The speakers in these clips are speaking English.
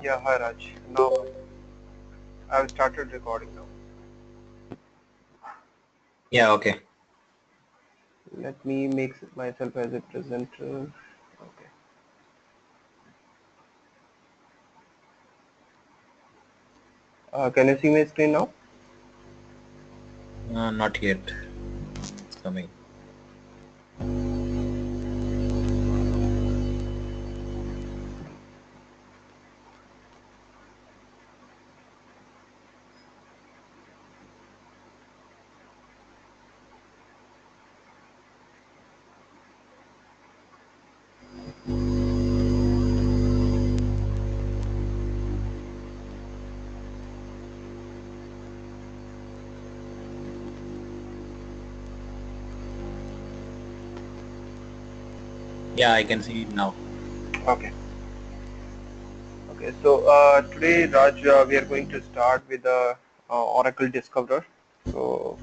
Yeah, hi Raj. Now I've started recording now. Yeah, okay. Let me make myself as a presenter. Okay. Can you see my screen now? Not yet. It's coming. Yeah, I can see it now. Okay. Okay. So today, Raj, we are going to start with the Oracle Discoverer. So,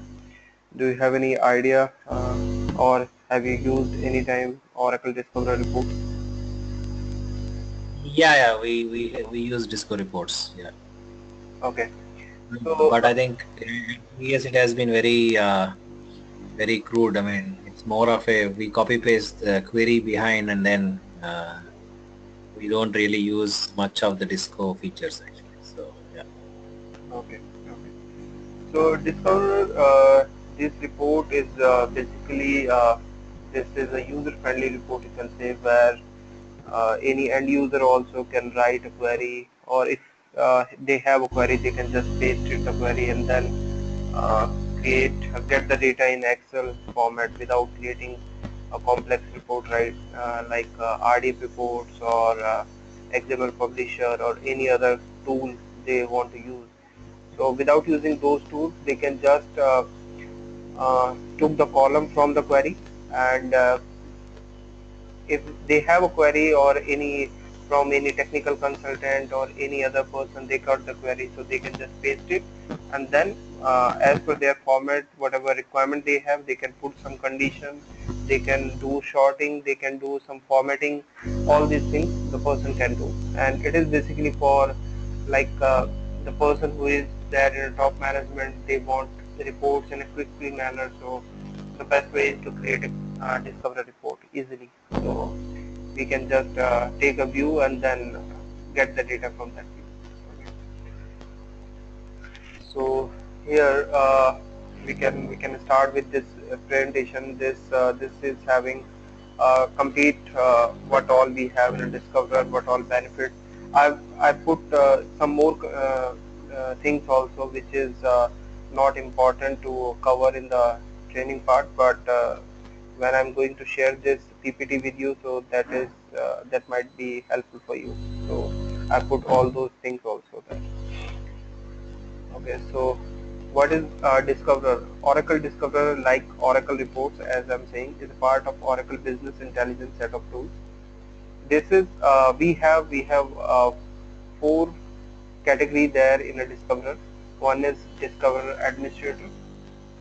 do you have any idea, or have you used any time Oracle Discoverer reports? Yeah, we use Disco reports. Yeah, Okay. So, but I think yes, it has been very crude. I mean, it's more of a we copy paste the query behind, and then we don't really use much of the Disco features actually. So yeah. okay. Okay. So Discover, this report is basically this is a user-friendly report, you can say, where any end user also can write a query, or if they have a query, they can just paste it the query and then uh, get the data in Excel format without creating a complex report, right? Like RDF reports or XML Publisher or any other tool they want to use. So without using those tools, they can just took the column from the query, and if they have a query or any from any technical consultant or any other person, they got the query, so they can just paste it, and then as per their format, whatever requirement they have, they can put some condition, they can do sorting, they can do some formatting, all these things the person can do. And it is basically for like the person who is there in a top management, they want the reports in a quickly manner, so the best way is to create a discover a report easily. So we can just take a view and then get the data from that view. Okay. So here we can start with this presentation. This is having complete what all we have in a discoverer, what all benefits. I put some more things also, which is not important to cover in the training part, but when I'm going to share this PPT with you, so that might be helpful for you. So I put all those things also there. Okay, so what is Discoverer? Oracle Discoverer, like Oracle Reports, as I'm saying, is a part of Oracle Business Intelligence set of tools. This is we have four category there in a Discoverer. One is Discoverer Administrator.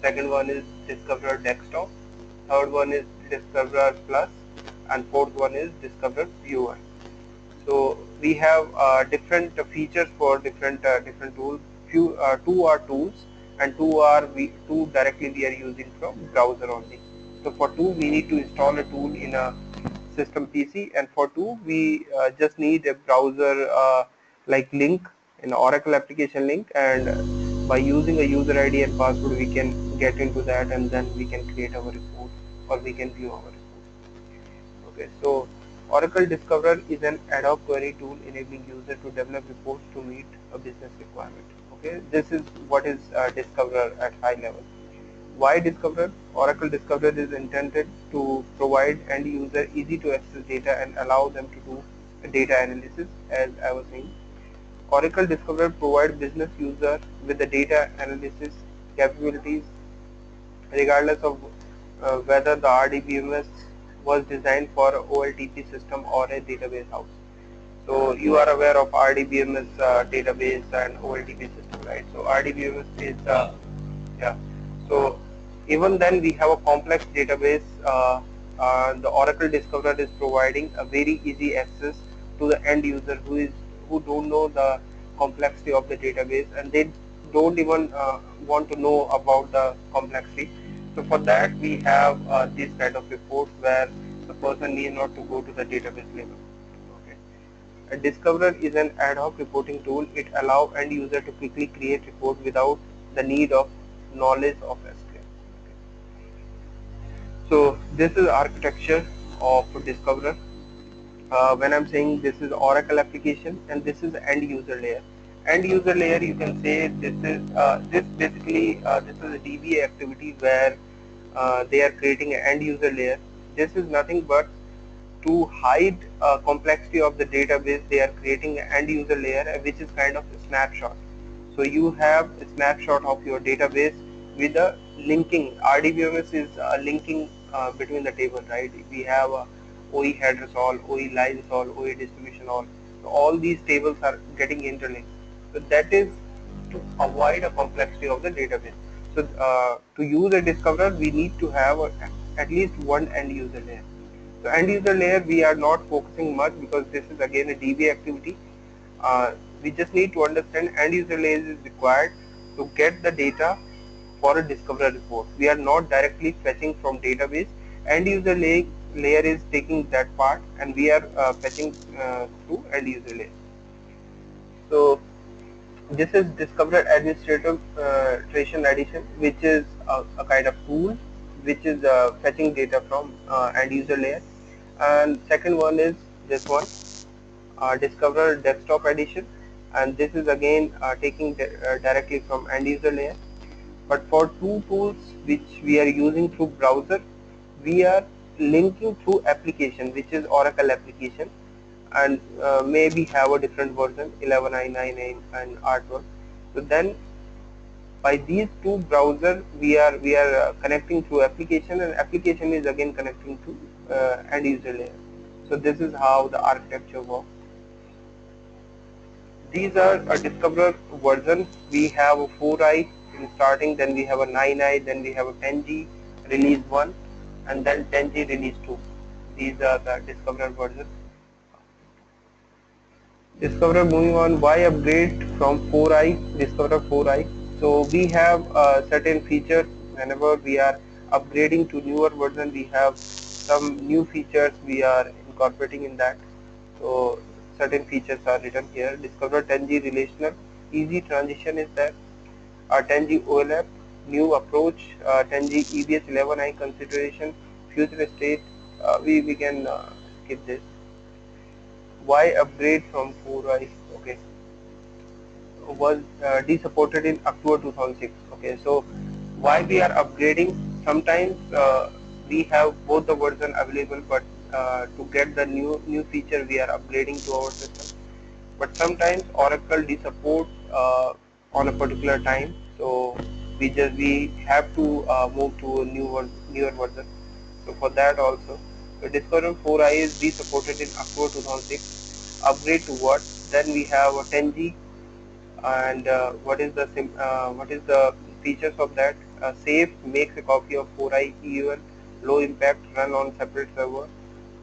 Second one is Discoverer Desktop. Third one is Discoverer Plus, and fourth one is Discoverer Viewer. So we have different features for different tools. Two are tools, and two directly we are using from browser only. So for two we need to install a tool in a system PC, and for two we just need a browser like link, an Oracle application link, and by using a user ID and password we can get into that, and then we can create our report or we can view our report. Okay, so Oracle Discoverer is an ad hoc query tool enabling user to develop reports to meet a business requirement. Okay, this is what is Discoverer at high level. Why Discoverer? Oracle Discoverer is intended to provide end user easy to access data and allow them to do data analysis, as I was saying. Oracle Discoverer provides business user with the data analysis capabilities regardless of whether the RDBMS was designed for a OLTP system or a database house. So you are aware of RDBMS database and OLTP system, right? So RDBMS is yeah. So even then we have a complex database. The Oracle Discoverer is providing a very easy access to the end user who don't know the complexity of the database, and they don't even want to know about the complexity. So for that we have these kind of reports where the person need not to go to the database level. Okay. A Discoverer is an ad hoc reporting tool. It allows end user to quickly create report without the need of knowledge of SQL. So this is architecture of Discoverer. When I'm saying this is Oracle application and this is end user layer. End user layer, you can say this basically this is a DBA activity where they are creating an end user layer. This is nothing but to hide complexity of the database. They are creating an end user layer which is kind of a snapshot. So you have a snapshot of your database with a linking. RDBMS is linking between the table, right? We have OE headers all, OE lines all, OE distribution all. So all these tables are getting interlinked. So that is to avoid a complexity of the database. So to use a discoverer, we need to have at least one end user layer. So end user layer we are not focusing much because this is again a DBA activity. We just need to understand end user layer is required to get the data for a discoverer report. We are not directly fetching from database. End user layer is taking that part, and we are fetching through end user layer. So this is Discoverer Administration Edition, which is a kind of tool which is fetching data from end user layer. And second one is this one, Discoverer Desktop Edition, and this is again taking directly from end user layer. But for two tools which we are using through browser, we are linking through application, which is Oracle application, and maybe have a different version 11.9.9 and R12. So then by these two browser we are connecting through application, and application is again connecting to end user layer. So this is how the architecture works. These are a Discoverer version. We have a 4i in starting, then we have a 9i, then we have a 10g release 1, and then 10g release 2. These are the Discoverer version. Discoverer, moving on, why upgrade from 4i, Discoverer 4i? So we have certain features. Whenever we are upgrading to newer version, we have some new features we are incorporating in that. So certain features are written here. Discoverer 10g relational, easy transition is there. 10g OLAP, new approach, 10g EBS 11i consideration, future state. We can skip this. Why upgrade from 4i? Okay, was de-supported in October 2006. Okay, so why we are upgrading? Sometimes we have both the version available, but to get the new feature, we are upgrading to our system. But sometimes Oracle de-support on a particular time, so we have to move to a newer version. So for that also, so Discoverer 4i is de-supported in October 2006. Upgrade to what? Then we have a 10G, and what is the features of that? Safe, makes a copy of 4i EUL, low impact, run on separate server,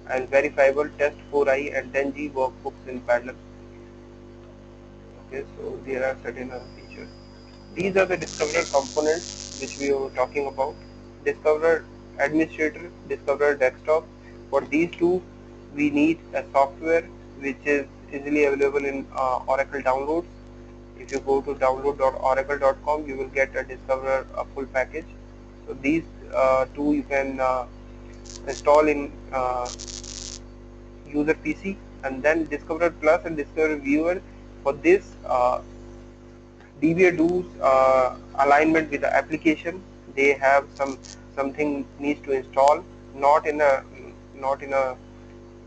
and verifiable, test 4i and 10G workbooks in parallel. Okay, so there are certain other features. These are the Discoverer components which we were talking about. Discoverer Administrator, Discoverer Desktop. For these two, we need a software which is easily available in Oracle downloads. If you go to download.oracle.com, you will get a Discoverer full package. So these two you can install in user PC, and then Discoverer Plus and Discoverer Viewer. For this, DBA does alignment with the application. They have something needs to install, not in a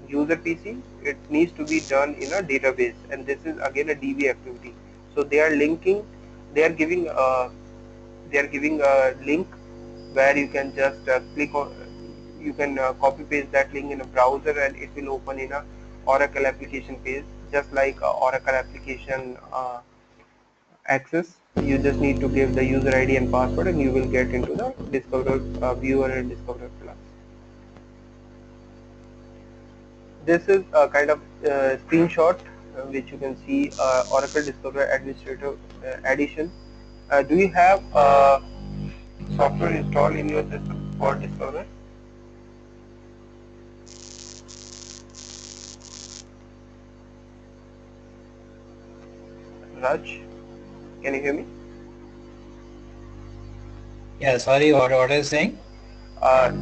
user PC. It needs to be done in a database, and this is again a DB activity. So they are linking, they are giving a link where you can just click on, you can copy paste that link in a browser, and it will open in a Oracle application page, just like Oracle application access. You just need to give the user ID and password, and you will get into the Discoverer viewer and Discoverer Plus. This is a kind of screenshot which you can see Oracle Discover Administrator Edition. Do you have software installed in your system for Discover? Raj, can you hear me? Yeah, sorry, what are you saying?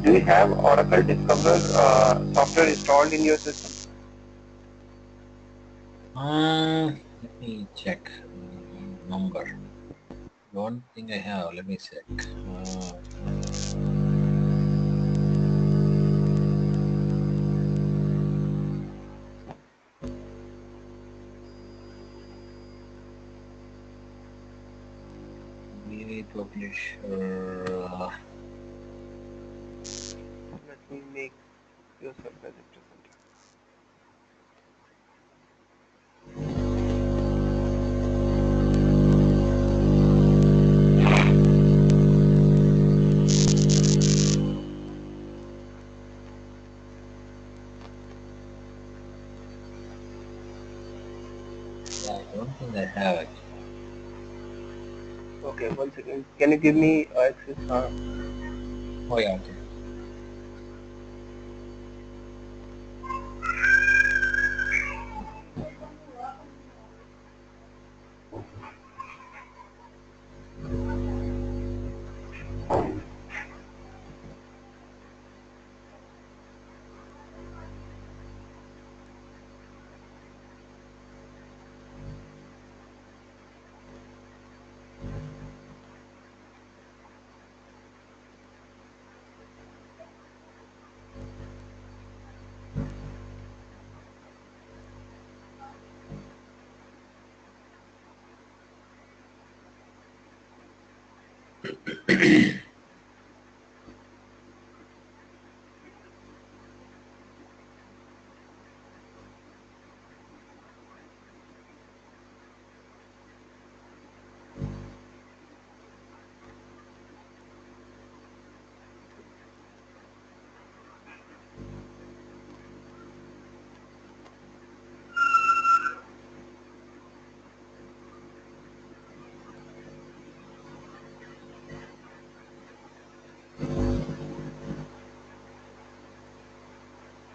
Do you have Oracle Discover software installed in your system? Let me check. Number. Don't think I have. Let me check. We need publisher. Let me make yourself as a presenter. Yeah, I don't think I have actually. Okay, one second. Can you give me access? Oh yeah, okay.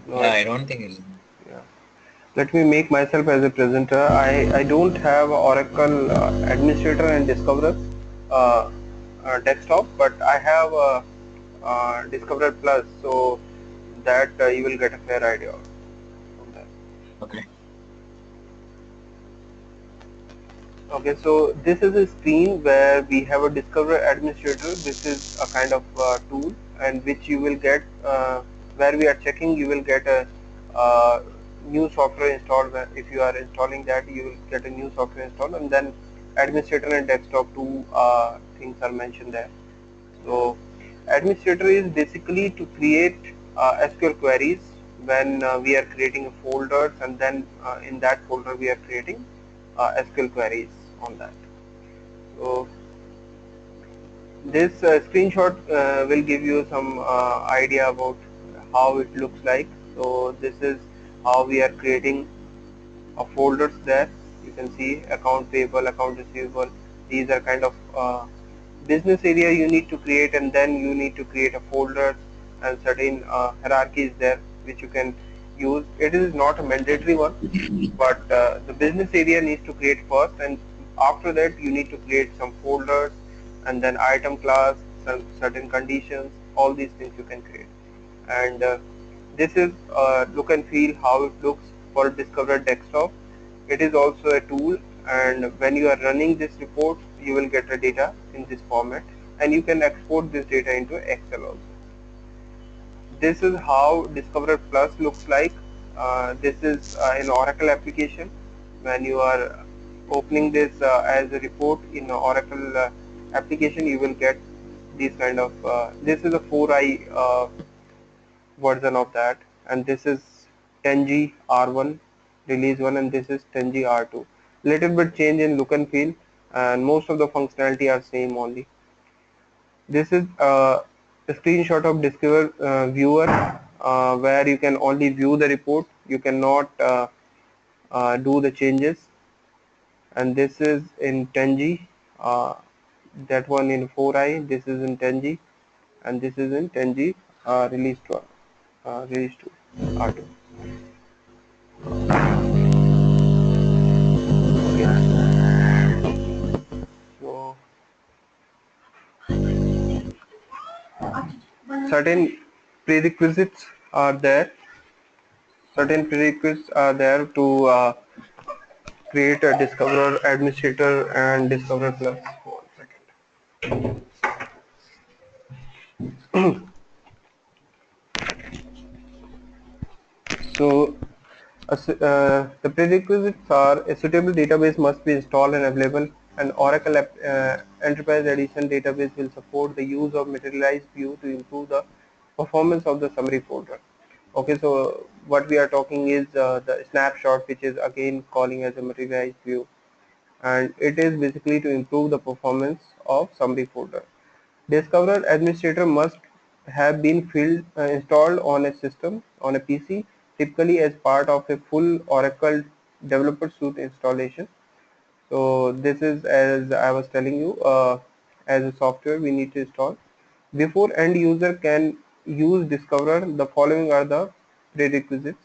No, Yeah, it's I don't think it's. yeah. Let me make myself as a presenter. I don't have Oracle Administrator and Discoverer uh, desktop, but I have Discoverer Plus, so that you will get a fair idea from that. Okay. Okay, so this is a screen where we have a Discover Administrator. This is a kind of tool, and which you will get where we are checking. You will get a new software installed. If you are installing that, you will get a new software installed, and then Administrator and Desktop two things are mentioned there. So, Administrator is basically to create SQL queries when we are creating folders, and then in that folder we are creating SQL queries on that. So this screenshot will give you some idea about how it looks like. So this is how we are creating folders there. You can see account payable, account receivable. These are kind of business area you need to create, and then you need to create a folder and certain hierarchies there which you can use. It is not a mandatory one, but the business area needs to create first, and after that you need to create some folders and then item class, some certain conditions. All these things you can create, and this is look and feel how it looks for Discover Desktop. It is also a tool, and when you are running this report, you will get the data in this format, and you can export this data into Excel also. This is how Discoverer Plus looks like. This is an Oracle application. When you are opening this as a report in Oracle application, you will get these kind of. This is a 4i version of that, and this is 10G R1 release 1, and this is 10G R2. Little bit change in look and feel, and most of the functionality are same only. This is a screenshot of Discover Viewer, where you can only view the report. You cannot do the changes, and this is in 10G, that one in 4i, this is in 10G, and this is in 10G, release to R2. Okay, so certain prerequisites are there. Certain prerequisites are there to create a Discoverer Administrator and Discoverer Plus. One second. So, the prerequisites are: a suitable database must be installed and available. An Oracle Enterprise Edition database will support the use of materialized view to improve the performance of the summary folder. Okay, so what we are talking is the snapshot, which is again calling as a materialized view, and it is basically to improve the performance of summary folder. Discoverer Administrator must have been installed on a system, on a PC, typically as part of a full Oracle Developer Suite installation. So this is, as I was telling you, as a software we need to install. Before end user can use Discoverer, the following are the prerequisites.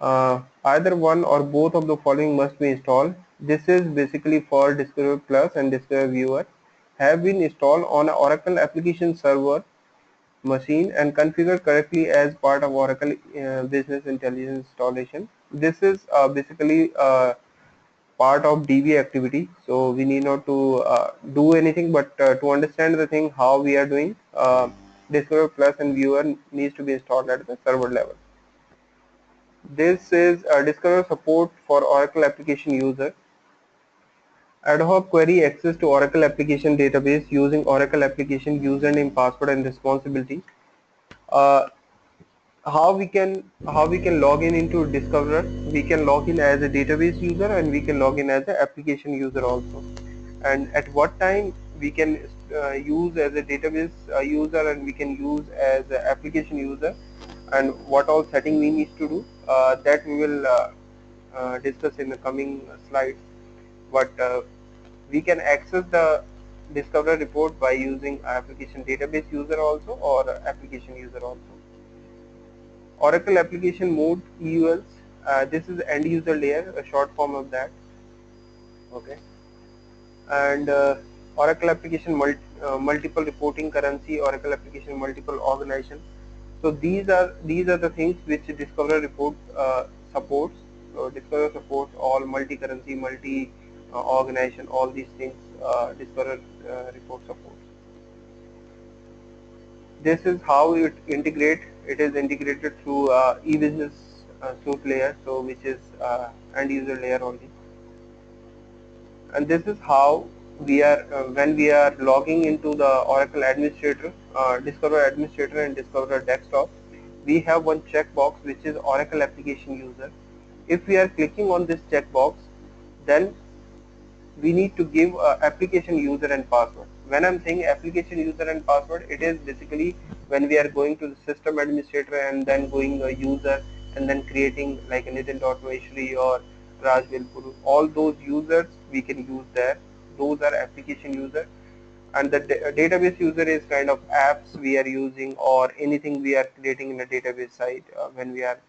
Either one or both of the following must be installed. This is basically for Discoverer Plus and Discoverer Viewer have been installed on an Oracle application server machine and configured correctly as part of Oracle Business Intelligence installation. This is basically part of DB activity, so we need not to do anything, but to understand the thing how we are doing, Discoverer Plus and Viewer needs to be installed at the server level. This is Discover support for Oracle application user. Ad hoc query access to Oracle application database using Oracle application username, password, and responsibility. Uh, how we can log in into Discoverer? We can log in as a database user and we can log in as an application user also. And at what time we can use as a database user and we can use as an application user, and what all setting we need to do, that we will discuss in the coming slides. But we can access the Discoverer report by using application database user also or application user also. Oracle application mode EULs, this is end user layer, a short form of that. Okay, and Oracle application multiple reporting currency, Oracle application multiple organization. So these are the things which Discoverer report supports. So Discoverer supports all multi-currency, multi-organization, all these things Discoverer report supports. This is how it integrate. It is integrated through e-business suite layer, so which is end user layer only. And this is how we are when we are logging into the Oracle administrator, Discover administrator and Discover desktop, we have one checkbox which is Oracle application user. If we are clicking on this checkbox, then we need to give application user and password. When I'm saying application user and password, it is basically when we are going to the system administrator and then going a user and then creating like a Nitin.Maheshwari or Raj Vilpuru. All those users we can use there. Those are application user. And the database user is kind of apps we are using or anything we are creating in a database site when we are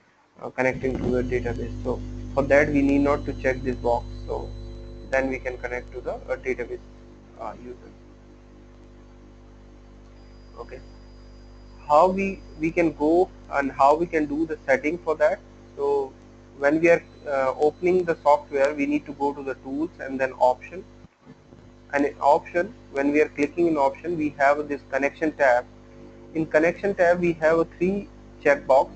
connecting to the database. So for that we need not to check this box. So then we can connect to the database user. Okay, how we can go and how we can do the setting for that. So when we are opening the software, we need to go to the tools and then option, and in option, when we are clicking in option, we have this connection tab. In connection tab we have a three checkbox.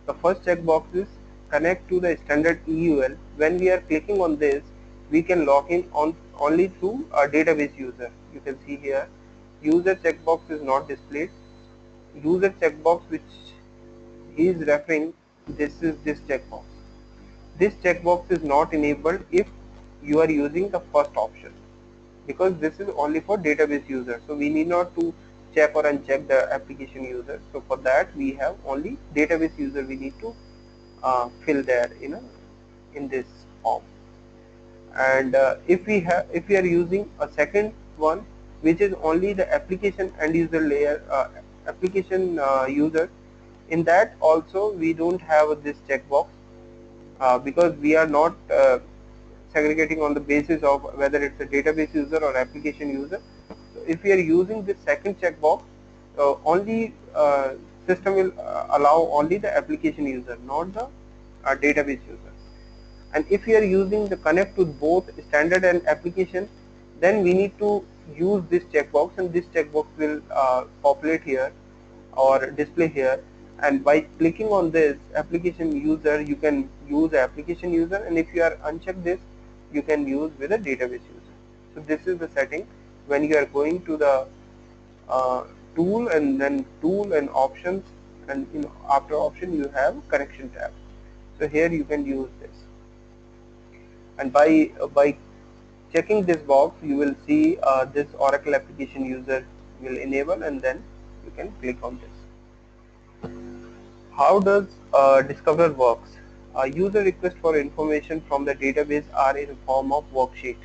The first checkbox is connect to the standard EUL. When we are clicking on this, we can log in on only through a database user. You can see here user checkbox is not displayed. User checkbox which he is referring, this is this checkbox. This checkbox is not enabled if you are using the first option, because this is only for database user. So we need not to check or uncheck the application user. So for that we have only database user we need to fill there in this form. And if we are using a second one, which is only the application and user layer, application user, in that also we don't have this checkbox, because we are not segregating on the basis of whether it's a database user or application user. So if we are using this second checkbox, only system will allow only the application user, not the database user. And if we are using the connect to both standard and application, then we need to use this checkbox, and this checkbox will populate here or display here. And by clicking on this application user, you can use the application user, and if you are uncheck this, you can use with a database user. So this is the setting when you are going to the uh, tool, and then tool and options, and after option you have connection tab. So here you can use this, and by checking this box, you will see this Oracle application user will enable, and then you can click on this. How does Discover works? User requests for information from the database are in form of worksheet.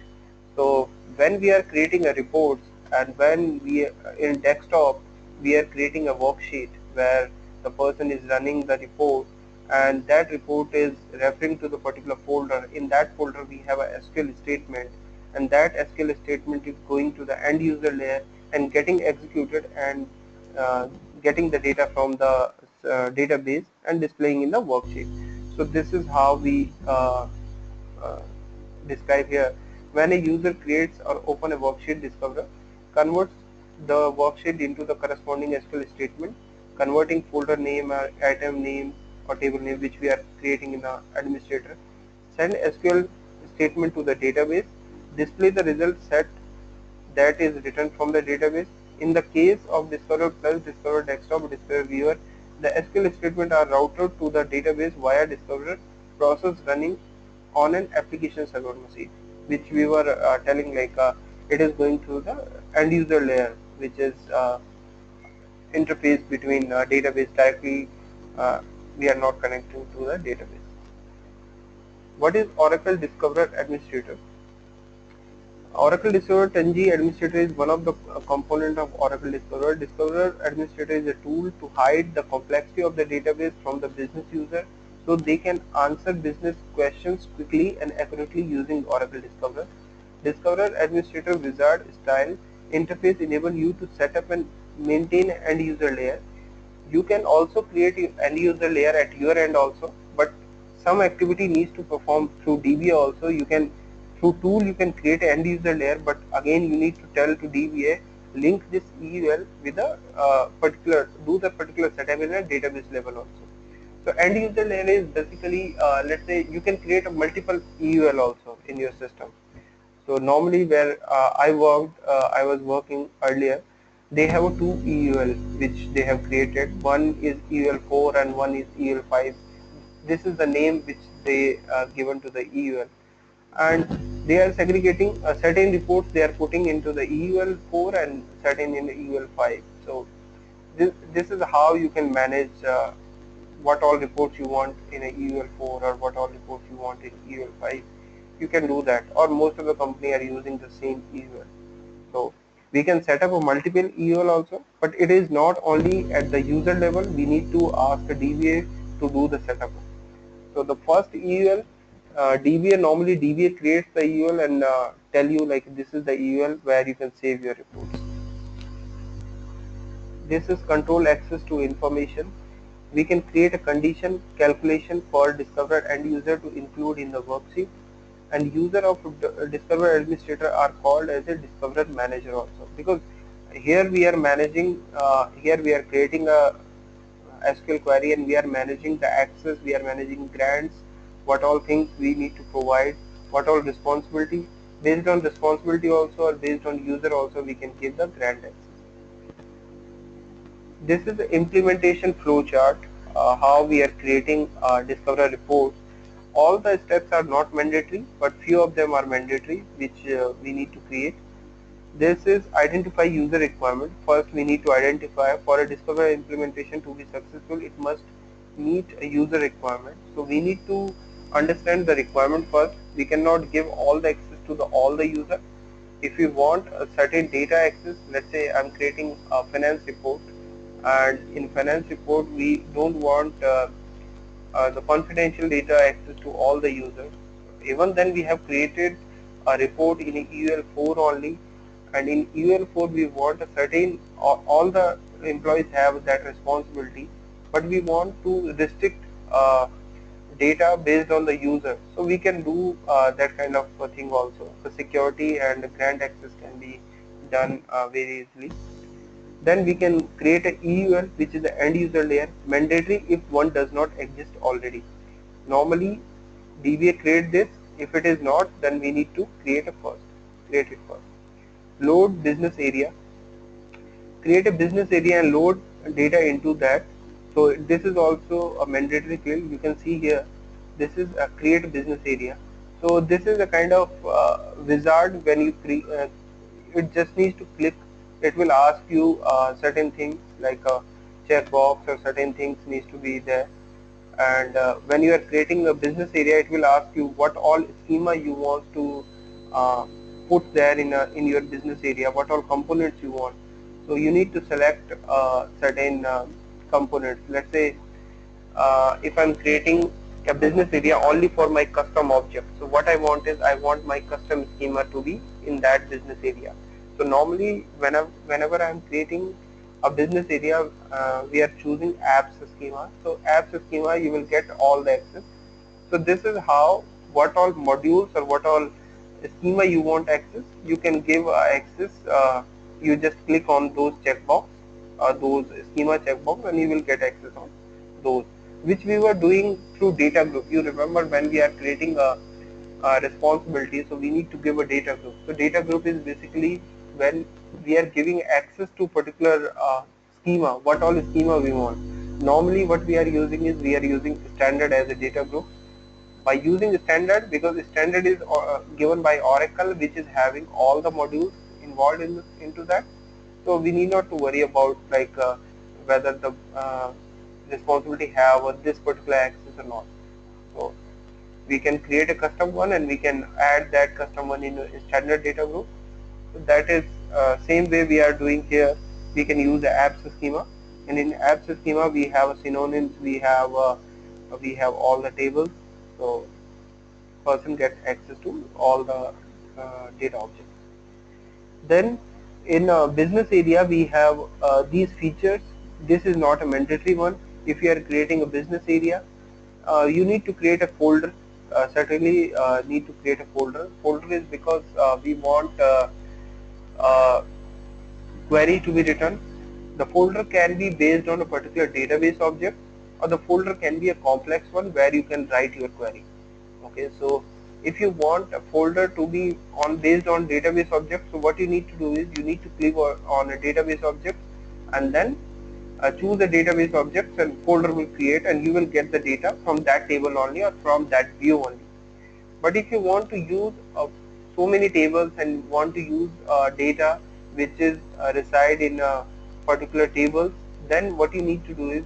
So when we are creating a report, and when we in desktop we are creating a worksheet where the person is running the report, and that report is referring to the particular folder. In that folder we have a SQL statement, and that SQL statement is going to the end user layer and getting executed, and uh, getting the data from the database and displaying in the worksheet. So this is how we uh, describe here. When a user creates or open a worksheet, Discoverer converts the worksheet into the corresponding SQL statement, converting folder name or item name or table name which we are creating in the administrator. Send SQL statement to the database, display the result set that is written from the database. In the case of Discover Plus, Discover Desktop, Discover Viewer, the SQL statements are routed to the database via Discover process running on an application server machine, which we were telling, like it is going through the end user layer, which is interface between database directly. Uh, we are not connecting to the database. What is Oracle Discover Administrator? Oracle Discover 10G Administrator is one of the component of Oracle Discover. Discover Administrator is a tool to hide the complexity of the database from the business user, so they can answer business questions quickly and accurately using Oracle Discover. Discover Administrator wizard style interface enable you to set up and maintain end user layer. You can also create end user layer at your end also, but some activity needs to perform through DBA also. You can, through tool you can create an end user layer, but again you need to tell to DBA link this EUL with a particular, do the particular setup in a database level also. So end user layer is basically, let's say you can create a multiple EUL also in your system. So normally where I was working earlier, they have a two EUL which they have created. One is EUL 4 and one is EUL 5. This is the name which they given to the EUL, and they are segregating certain reports they are putting into the EUL 4 and certain in the EUL 5. So this is how you can manage what all reports you want in a EUL 4 or what all reports you want in EUL 5. You can do that, or most of the company are using the same EUL. So we can set up a multiple EUL also, but it is not only at the user level. We need to ask a DBA to do the setup. So the first EUL, DBA, normally DBA creates the EUL and tell you like this is the EUL where you can save your reports. This is control access to information. We can create a condition calculation for Discover end user to include in the worksheet, and user of Discover administrator are called as a Discover manager also, because here we are managing, here we are creating a SQL query and we are managing the access, we are managing grants, what all things we need to provide, what all responsibility. Based on responsibility also, or based on user also, we can give the grant access. This is the implementation flow chart, how we are creating Discover reports. All the steps are not mandatory, but few of them are mandatory, which we need to create. This is identify user requirement. First, we need to identify, for a Discover implementation to be successful, it must meet a user requirement. So we need to understand the requirement first. We cannot give all the access to all the user. If we want a certain data access, let's say I'm creating a finance report, and in finance report we don't want the confidential data access to all the users. Even then we have created a report in EUL4 only, and in EUL4 we want a certain, all the employees have that responsibility, but we want to restrict data based on the user. So we can do that kind of thing also. The security and the grant access can be done very easily. Then we can create a EUL, which is the end user layer, mandatory if one does not exist already. Normally DBA create this. If it is not, then we need to create it first. Load business area, create a business area and load data into that. So this is also a mandatory field. You can see here, this is a create business area. So this is a kind of wizard. When you create, it just needs to click. It will ask you certain things like a checkbox, or certain things needs to be there. And when you are creating a business area, it will ask you what all schema you want to uh, put there in your business area, what all components you want. So you need to select certain components. Let's say if I'm creating a business area only for my custom object, so what I want is I want my custom schema to be in that business area. So normally whenever I'm creating a business area, we are choosing apps schema. So apps schema, you will get all the access. So this is how, what all modules or what all schema you want access, you can give access. You just click on those checkbox or those schema checkbox, and you will get access on those, which we were doing through data group. You remember when we are creating a responsibility, so we need to give a data group. So data group is basically when we are giving access to particular schema, what all schema we want. Normally what we are using is we are using standard as a data group. By using standard, because standard is given by Oracle, which is having all the modules involved into that, so we need not to worry about like whether the responsibility have this particular access or not. So we can create a custom one, and we can add that custom one in a standard data group. So that is same way we are doing here. We can use the apps schema, and in apps schema we have synonyms, we have all the tables. So person gets access to all the data objects. Then in business area we have these features. This is not a mandatory one. If you are creating a business area, you need to create a folder. Certainly need to create a folder. Folder is because we want uh, query to be written. The folder can be based on a particular database object, or the folder can be a complex one where you can write your query. Okay, so if you want a folder to be on based on database object, so what you need to do is you need to click on a database object, and then choose the database objects, and folder will create, and you will get the data from that table only, or from that view only. But if you want to use so many tables and want to use data which is reside in a particular tables, then what you need to do is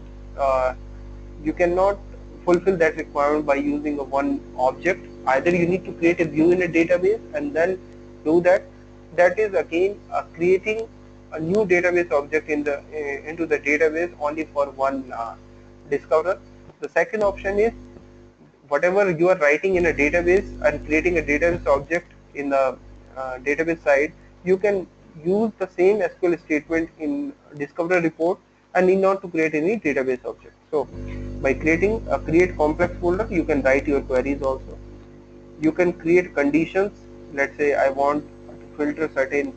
you cannot fulfill that requirement by using a one object. Either you need to create a view in a database and then do that. That is again creating a new database object in the into the database only for one discoverer. The second option is whatever you are writing in a database and creating a database object in the database side, you can use the same SQL statement in discover report and need not to create any database object. So by creating a create complex folder, you can write your queries also. You can create conditions. Let's say I want to filter certain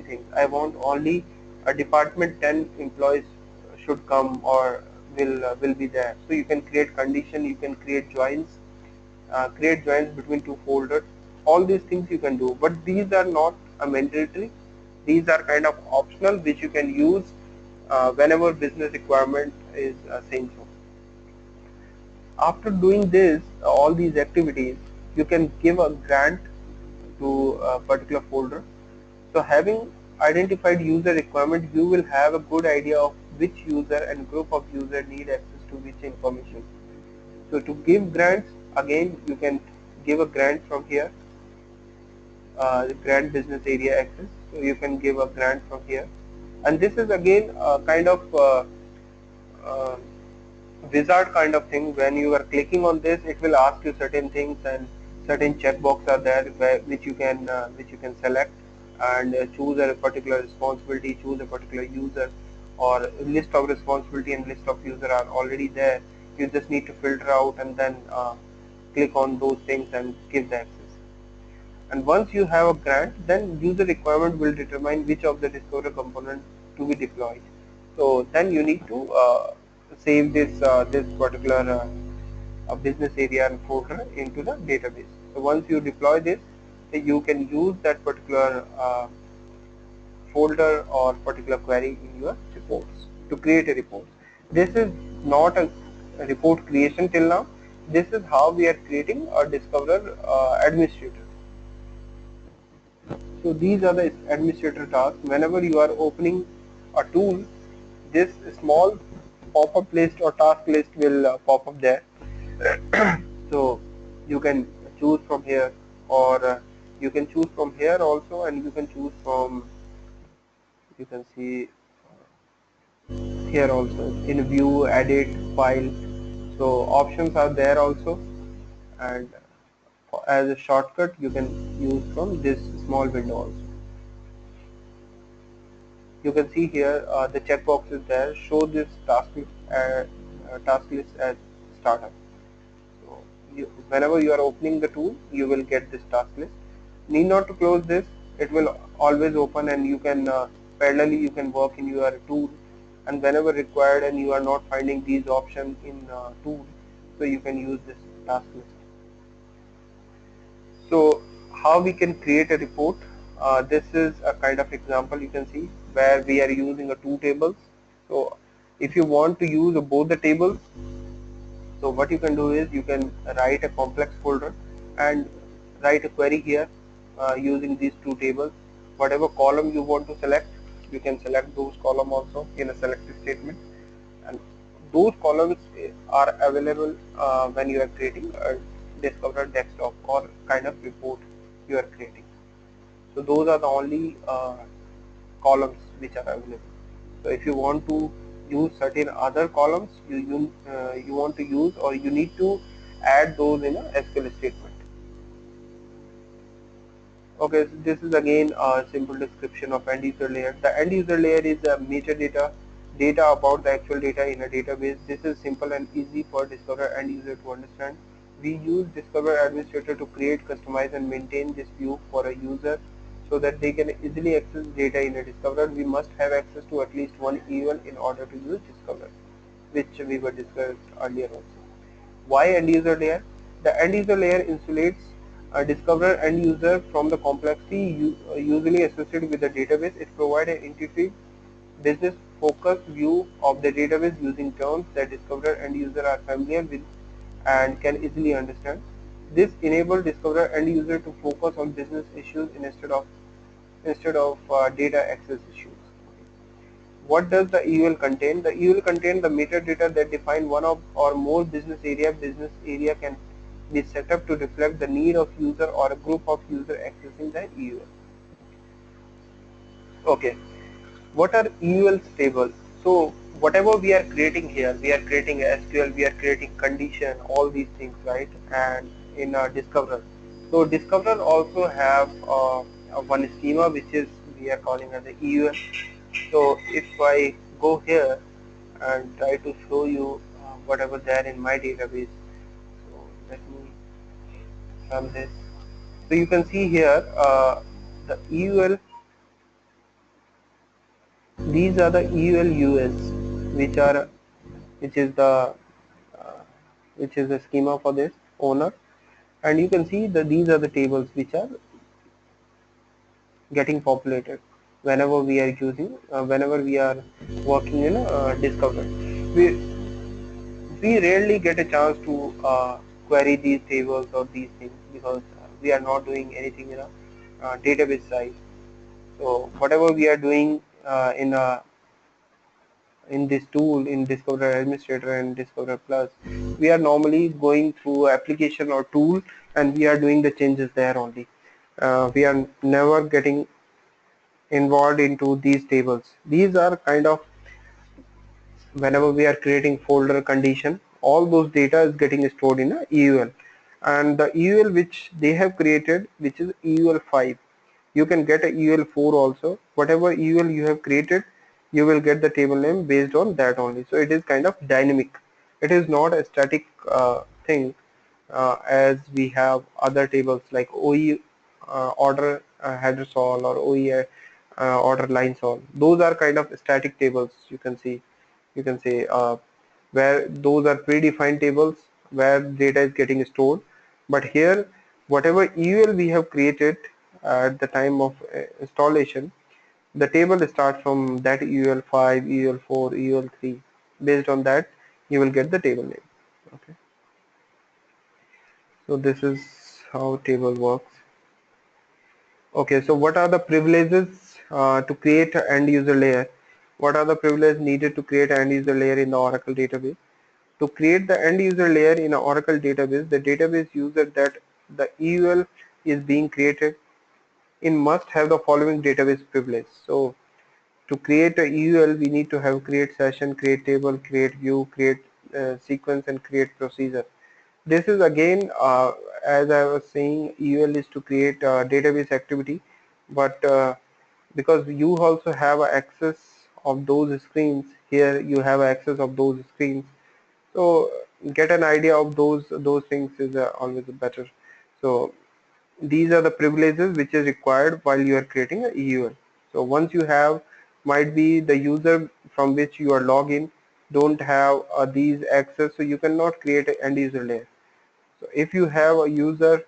things. I want only a department 10 employees should come or will be there. So you can create condition. You can create joins between two folders. All these things you can do, but these are not a mandatory. These are kind of optional, which you can use whenever business requirement is saying so. After doing this, all these activities, you can give a grant to a particular folder. So having identified user requirement, you will have a good idea of which user and group of user need access to which information. So to give grants, Again, you can give a grant from here, grant business area access. So you can give a grant from here, and this is again kind of uh, wizard kind of thing. When you are clicking on this, it will ask you certain things, and certain checkbox are there which you can select and choose a particular responsibility, choose a particular user, or list of responsibility and list of user are already there. You just need to filter out and then click on those things and give the access. And once you have a grant, then user requirement will determine which of the Discover component to be deployed. So then you need to save this particular business area and folder into the database. So once you deploy this, you can use that particular folder or particular query in your reports to create a report. This is not a report creation till now. This is how we are creating a Discoverer administrator. So these are the administrator tasks. Whenever you are opening a tool, this small pop-up list or task list will pop up there. So you can choose from here, or you can choose from here also, and you can choose from, you can see here also in view, edit, file. So options are there also, and as a shortcut you can use from this small window also. You can see here the checkbox is there. Show this task list as startup. So whenever you are opening the tool, you will get this task list. Need not to close this. It will always open, and you can parallelly you can work in your tool. And whenever required, and you are not finding these options in tool, so you can use this task list. So how we can create a report? This is a kind of example you can see where we are using a two tables. So if you want to use both the tables, so what you can do is you can write a complex folder and write a query here using these two tables. Whatever column you want to select, you can select those column also in a selected statement, and those columns are available when you are creating a Discover desktop or kind of report you are creating. So those are the only columns which are available. So if you want to use certain other columns, you want to use, or you need to add those in a SQL statement. Okay, so this is again a simple description of end user layer. The end user layer is a metadata, data about the actual data in a database. This is simple and easy for Discover end user to understand. We use Discover administrator to create, customize and maintain this view for a user so that they can easily access data in a Discover. We must have access to at least one EUL in order to use Discover, which we were discussed earlier also. Why end user layer? The end user layer insulates a Discoverer end user from the complexity usually associated with the database. It provides an intuitive, business focused view of the database using terms that Discoverer end user are familiar with and can easily understand. This enables Discoverer end user to focus on business issues instead of data access issues. What does the EUL contain? The EUL contains the metadata that define one of or more business area. Business area can be set up to reflect the need of user or a group of user accessing the EUL. Okay, what are EULs tables? So whatever we are creating here, we are creating SQL, we are creating condition, all these things, right? And in Discoverer. So Discoverer also have one schema which is we are calling as the EUL. So if I go here and try to show you whatever there in my database, so let me run this. So you can see here the EUL. These are the EUL US, which are which is the uh, which is the schema for this owner, and you can see that these are the tables which are getting populated whenever we are using whenever we are working in Discover. We we rarely get a chance to query these tables or these things because we are not doing anything in a database side. So whatever we are doing in this tool in Discover Administrator and Discover Plus, we are normally going through application or tool and we are doing the changes there only. We are never getting involved into these tables. These are kind of, whenever we are creating folder condition, all those data is getting stored in a EUL, and the EUL which they have created, which is EUL5. You can get a EUL4 also. Whatever EUL you have created, you will get the table name based on that only. So it is kind of dynamic. It is not a static thing, as we have other tables like OE order header sol or OE order line sol. Those are kind of static tables. You can say where those are predefined tables where data is getting stored. But here, whatever EUL we have created at the time of installation, the table starts from that EUL5, EUL4, EUL3. Based on that, you will get the table name. Okay. So this is how table works. Okay, so what are the privileges to create an end user layer? What are the privileges needed to create an end user layer in the Oracle database? To create the end user layer in an Oracle database, the database user that the EUL is being created in must have the following database privilege. So to create a EUL, we need to have create session, create table, create view, create sequence, and create procedure. This is again, as I was saying, EUL is to create a database activity, but because you also have access of those screens, here you have access of those screens. So get an idea of those things is always better. So these are the privileges which is required while you are creating a EUL. So once you have, might be the user from which you are login don't have these access, so you cannot create an end user layer. So if you have a user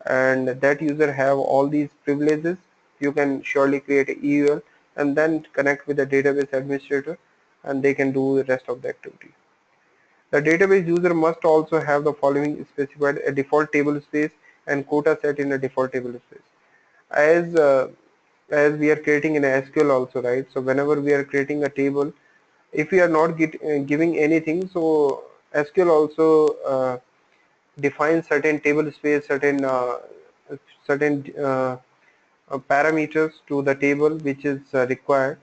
and that user have all these privileges, you can surely create a EUL and then connect with the database administrator and they can do the rest of the activity. The database user must also have the following specified: a default table space and quota set in a default table space. As as we are creating in SQL also, right? So whenever we are creating a table, if we are not giving anything, so SQL also defines certain table space, certain parameters to the table which is required.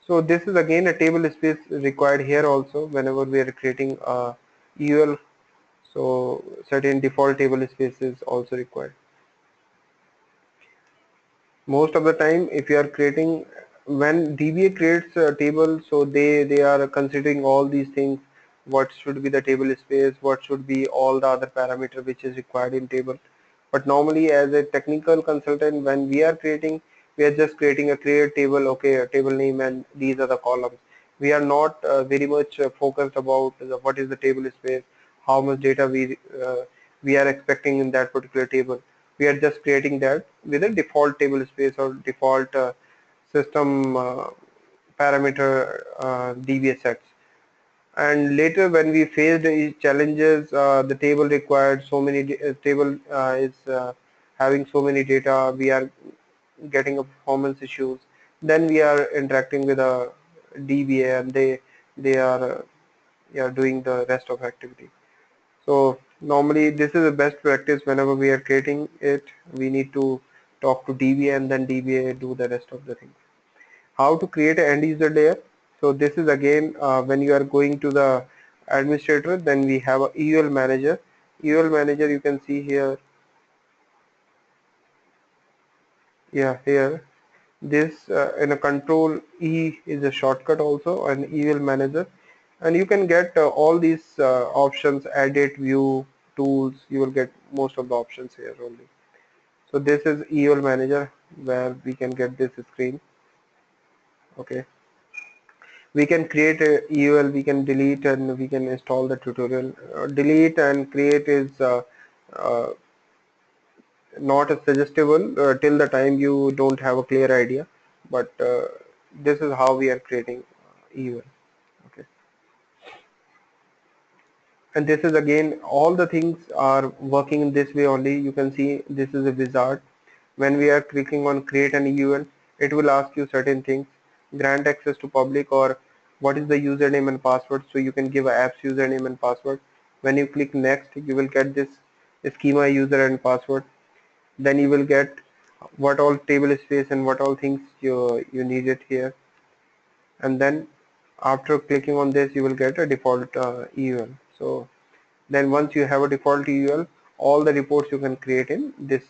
So this is again a table space required here also whenever we are creating EUL. So certain default table space is also required. Most of the time, if you are creating, when DBA creates a table, so they are considering all these things: what should be the table space, what should be all the other parameter which is required in table. But normally, as a technical consultant, when we are creating, we are just creating a create table, okay, a table name, and these are the columns. We are not very much focused about what is the table space, how much data we are expecting in that particular table. We are just creating that with a default table space or default system parameter DBA sets. And later, when we faced these challenges, the table required so many table is having so many data, we are getting a performance issues. Then we are interacting with a DBA and they are yeah, doing the rest of activity. So normally this is the best practice. Whenever we are creating it, we need to talk to DBA and then DBA do the rest of the things. How to create an end user layer? So this is again when you are going to the administrator, then we have a EUL manager. EUL manager, you can see here. Yeah, here this in a control E is a shortcut also, an EUL manager, and you can get all these options: edit, view, tools. You will get most of the options here only. So this is EUL manager where we can get this screen. Okay, we can create a EUL, we can delete, and we can install the tutorial. Delete and create is uh, not as suggestible till the time you don't have a clear idea, but this is how we are creating EUL. Okay, and this is again, all the things are working in this way only. You can see this is a wizard. When we are clicking on create an EUL, it will ask you certain things: grant access to public, or what is the username and password. So you can give a app's username and password. When you click next, you will get this schema user and password. Then you will get what all table space and what all things you needed here. And then after clicking on this, you will get a default EUL. So then once you have a default EUL, all the reports you can create in this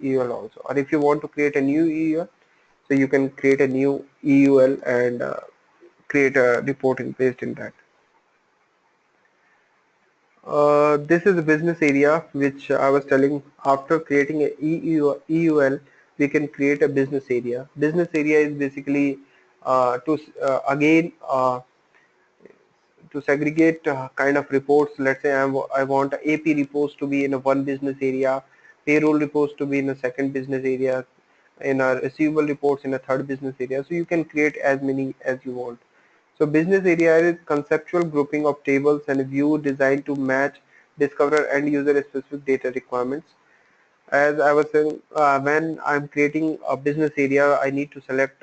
EUL also. Or if you want to create a new EUL, so you can create a new EUL and create a reporting based in that. This is a business area which I was telling. After creating a EUL, we can create a business area. Business area is basically to again to segregate kind of reports. Let's say I want AP reports to be in a one business area, payroll reports to be in a second business area, in a receivable reports in a third business area. So you can create as many as you want. So business area is conceptual grouping of tables and view designed to match discover end user specific data requirements. As I was saying, when I'm creating a business area, I need to select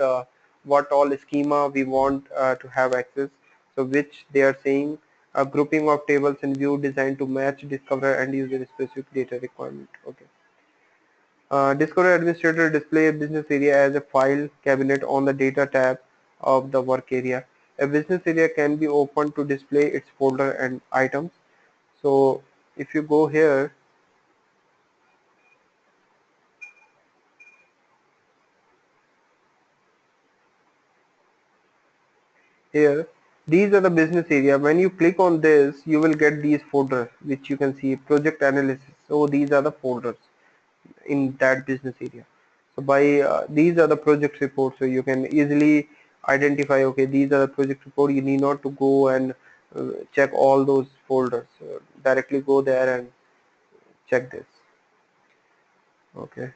what all schema we want to have access. So which they are saying a grouping of tables and view designed to match discover end user specific data requirement. Okay. Discover administrator display a business area as a file cabinet on the data tab of the work area. A business area can be opened to display its folder and items. So if you go here, these are the business area. When you click on this, you will get these folders which you can see project analysis. So these are the folders in that business area. So by these are the project reports, so you can easily identify, okay, these are the project report. You need not to go and check all those folders. Directly go there and check this. Okay.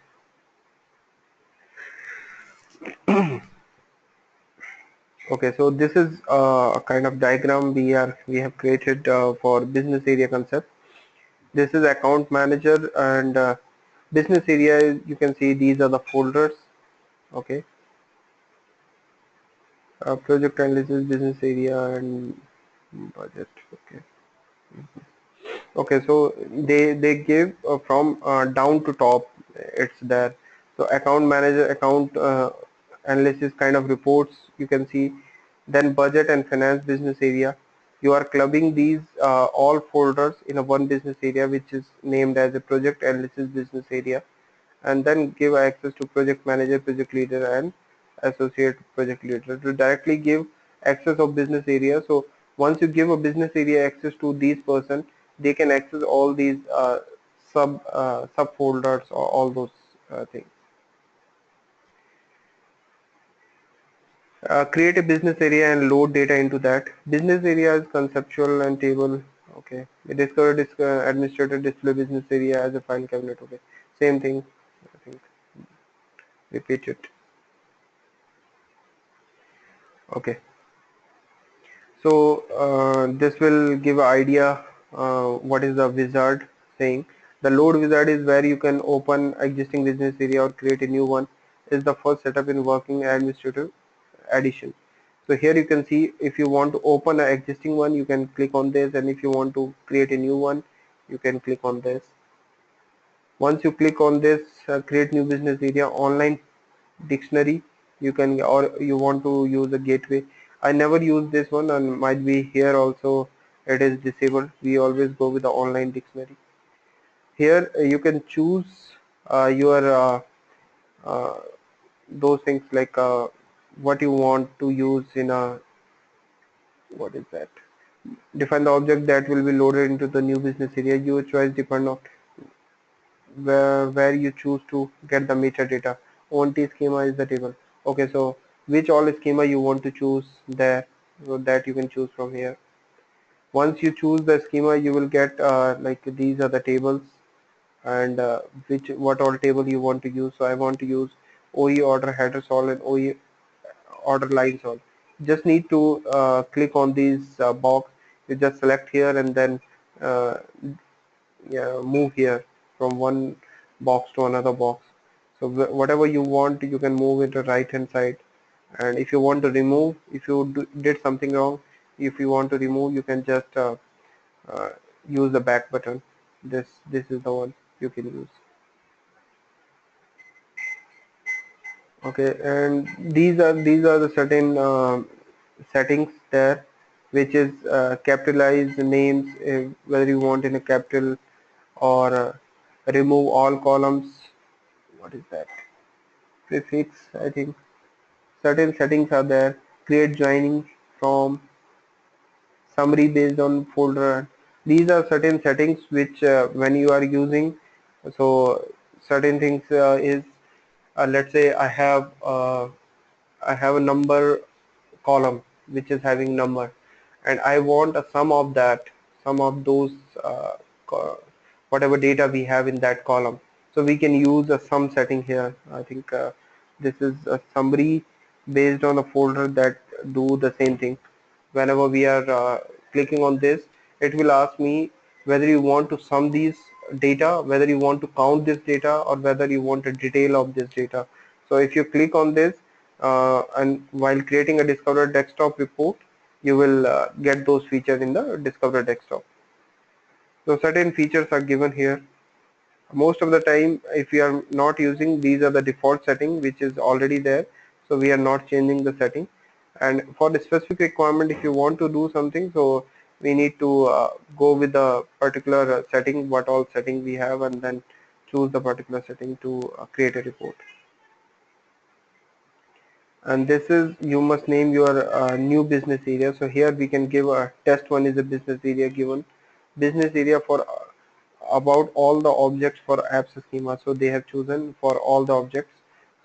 Okay, so this is a kind of diagram we have created for business area concept. This is account manager and business area. You can see these are the folders. Okay, project analysis, business area, and budget. Okay. Okay, so they give from down to top. It's there. So account manager, account analysis kind of reports you can see. Then budget and finance business area. You are clubbing these all folders in a one business area, which is named as a project analysis business area, and then give access to project manager, project leader, and associate project leader to directly give access of business area. So once you give a business area access to these person, they can access all these subfolders or all those things. Create a business area and load data into that. Business area is conceptual and table. Okay. The discover administrator display business area as a file cabinet. Okay. Same thing. I think repeat it. Okay. So this will give an idea what is the wizard saying. The load wizard is where you can open existing business area or create a new one. Is the first setup in working administrative addition. So here you can see if you want to open an existing one, you can click on this, and if you want to create a new one, you can click on this. Once you click on this create new business area online dictionary, you can, or you want to use a gateway. I never use this one and might be here also it is disabled. We always go with the online dictionary. Here you can choose your uh, those things like what you want to use in a, what is that, define the object that will be loaded into the new business area. Your choice depend on where you choose to get the metadata. ONT schema is the table. Okay, so which all schema you want to choose there, so that you can choose from here. Once you choose the schema, you will get like these are the tables, and which what all table you want to use. So I want to use OE order header all and OE order lines all. Just need to click on these box. You just select here and then uh, yeah, move here from one box to another box. So whatever you want, you can move it to right hand side. And if you want to remove, if you did something wrong, if you want to remove, you can just uh, use the back button. This is the one you can use. Okay, and these are the certain settings there, which is capitalize names, whether you want in a capital, or remove all columns. What is that? Prefix, I think. Certain settings are there. Create joining from, summary based on folder. These are certain settings which when you are using, so certain things is, let's say I have a number column which is having number, and I want a sum of that, sum of those uh, whatever data we have in that column. So we can use a sum setting here. I think this is a summary based on a folder that do the same thing. Whenever we are clicking on this, it will ask me whether you want to sum these data, whether you want to count this data, or whether you want a detail of this data. So if you click on this, and while creating a Discover Desktop report, you will get those features in the Discover Desktop. So certain features are given here. Most of the time, if we are not using, these are the default setting which is already there, so we are not changing the setting. And for the specific requirement, if you want to do something, so we need to go with the particular setting, what all setting we have, and then choose the particular setting to create a report. And this is, you must name your new business area. So here we can give a test one is a business area, given business area for about all the objects for apps schema, so they have chosen for all the objects.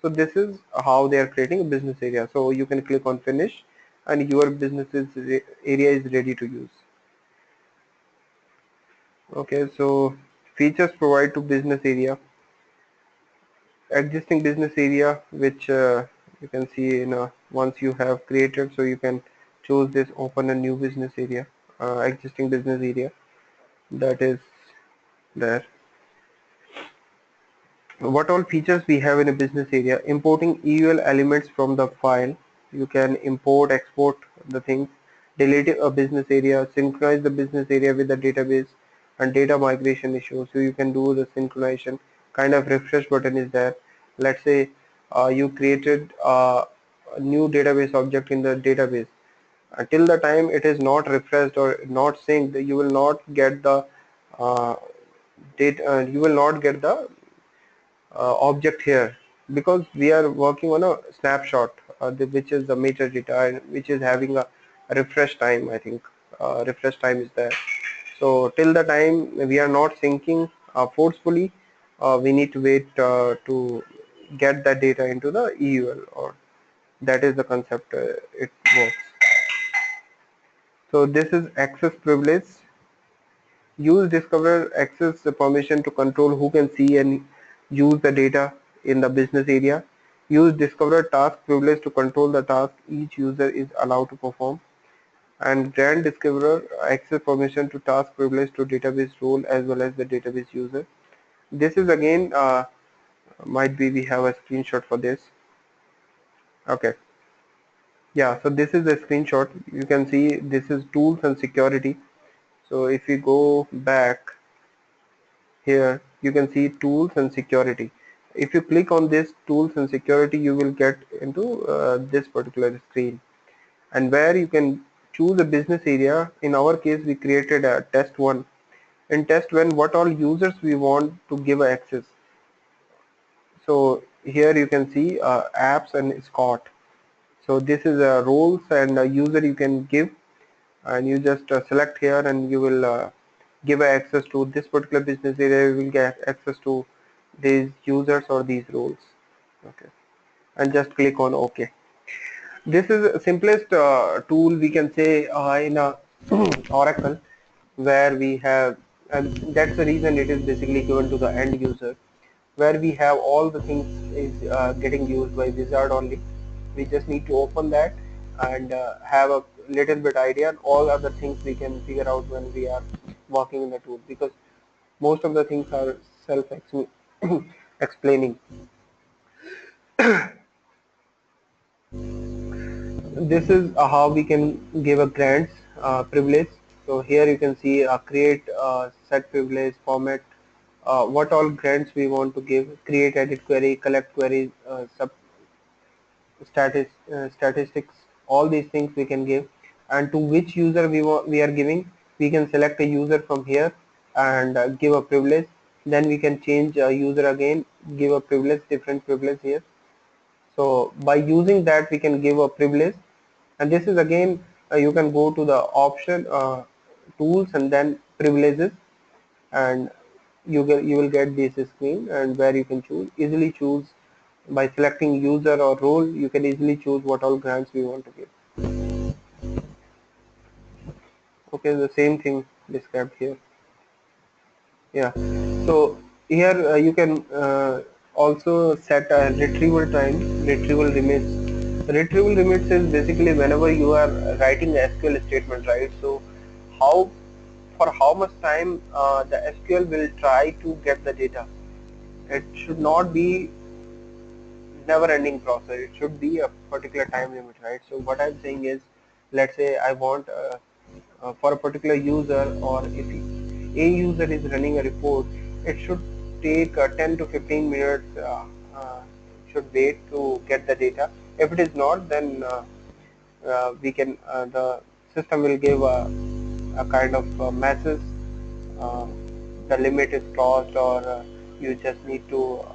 So this is how they are creating a business area. So you can click on finish, and your area is ready to use. Okay, so features provide to business area, existing business area, which you can see in once you have created, so you can choose this open a new business area, existing business area, that is there. What all features we have in a business area: importing EUL elements from the file, you can import export the things, delete a business area, synchronize the business area with the database, and data migration issues, so you can do the synchronization. Kind of refresh button is there. Let's say you created a new database object in the database. Until the time it is not refreshed or not synced, you will not get the uh, data, you will not get the object here, because we are working on a snapshot, which is the metadata, and which is having a refresh time. I think refresh time is there. So till the time we are not syncing forcefully, we need to wait to get that data into the EUL, or that is the concept it works. So this is access privilege. Use Discover access the permission to control who can see and use the data in the business area. Use Discover task privilege to control the task each user is allowed to perform. And grant Discover access permission to task privilege to database role as well as the database user. This is again might be we have a screenshot for this. Okay. Yeah, so this is a screenshot. You can see this is tools and security. So if we go back, here you can see tools and security. If you click on this tools and security, you will get into this particular screen, and where you can choose a business area. In our case, we created a test one. In test one, what all users we want to give access. So here you can see apps and Scott. So this is roles and a user you can give, and you just select here, and you will give access to this particular business area. You will get access to these users or these roles. Okay, and just click on OK. This is the simplest tool we can say in a Oracle, where we have, and that's the reason it is basically given to the end user, where we have all the things is getting used by Wizard only. We just need to open that and have a little bit idea, and all other things we can figure out when we are working in the tool, because most of the things are self explaining. This is how we can give a grants privilege. So here you can see create, set privilege, format, what all grants we want to give, create edit query, collect query, statistics, all these things we can give, and to which user we are giving, we can select a user from here and give a privilege. Then we can change a user again, give a privilege, different privilege here. So by using that we can give a privilege, and this is again you can go to the option tools and then privileges, and you will get this screen, and where you can easily choose by selecting user or role. You can easily choose what all grants we want to give. Okay, the same thing described here. Yeah, so here you can also set a retrieval time, retrieval limits. Retrieval limits is basically whenever you are writing a SQL statement, right? So how, for how much time the SQL will try to get the data. It should not be never ending process. It should be a particular time limit, right? So what I'm saying is, let's say I want for a particular user, or if a user is running a report, it should take 10 to 15 minutes, should wait to get the data. If it is not, then we can the system will give a kind of message, uh, the limit is crossed, or you just need to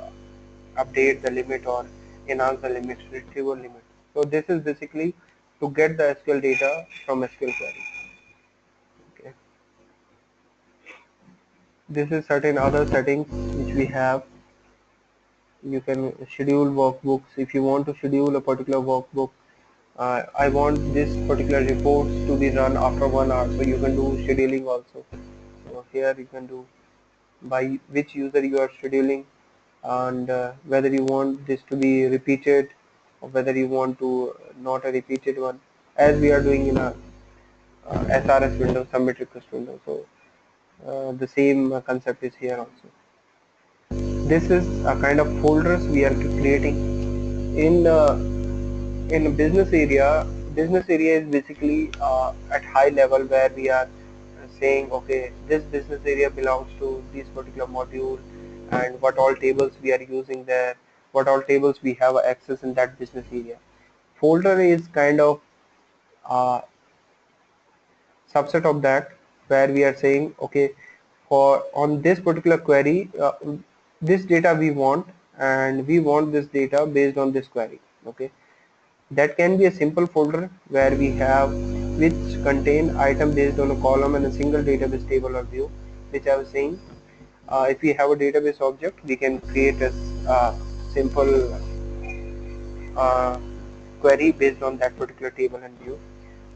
update the limit or enhance the limit, retrieval limit. So this is basically to get the SQL data from SQL query. Okay. This is certain other settings which we have. You can schedule workbooks. If you want to schedule a particular workbook, I want this particular reports to be run after 1 hour, so you can do scheduling also. So here you can do by which user you are scheduling, and whether you want this to be repeated or whether you want to not a repeated one, as we are doing in a SRS window, submit request window. So the same concept is here also. This is a kind of folders we are creating in in business area. Business area is basically at high level, where we are saying, okay, this business area belongs to this particular module, and what all tables we are using there, what all tables we have access in that business area. Folder is kind of uh, subset of that, where we are saying, okay, for on this particular query, this data we want, and we want this data based on this query. Okay, that can be a simple folder where we have, which contain item based on a column and a single database table or view, which I was saying. If we have a database object, we can create a simple uh, query based on that particular table and view.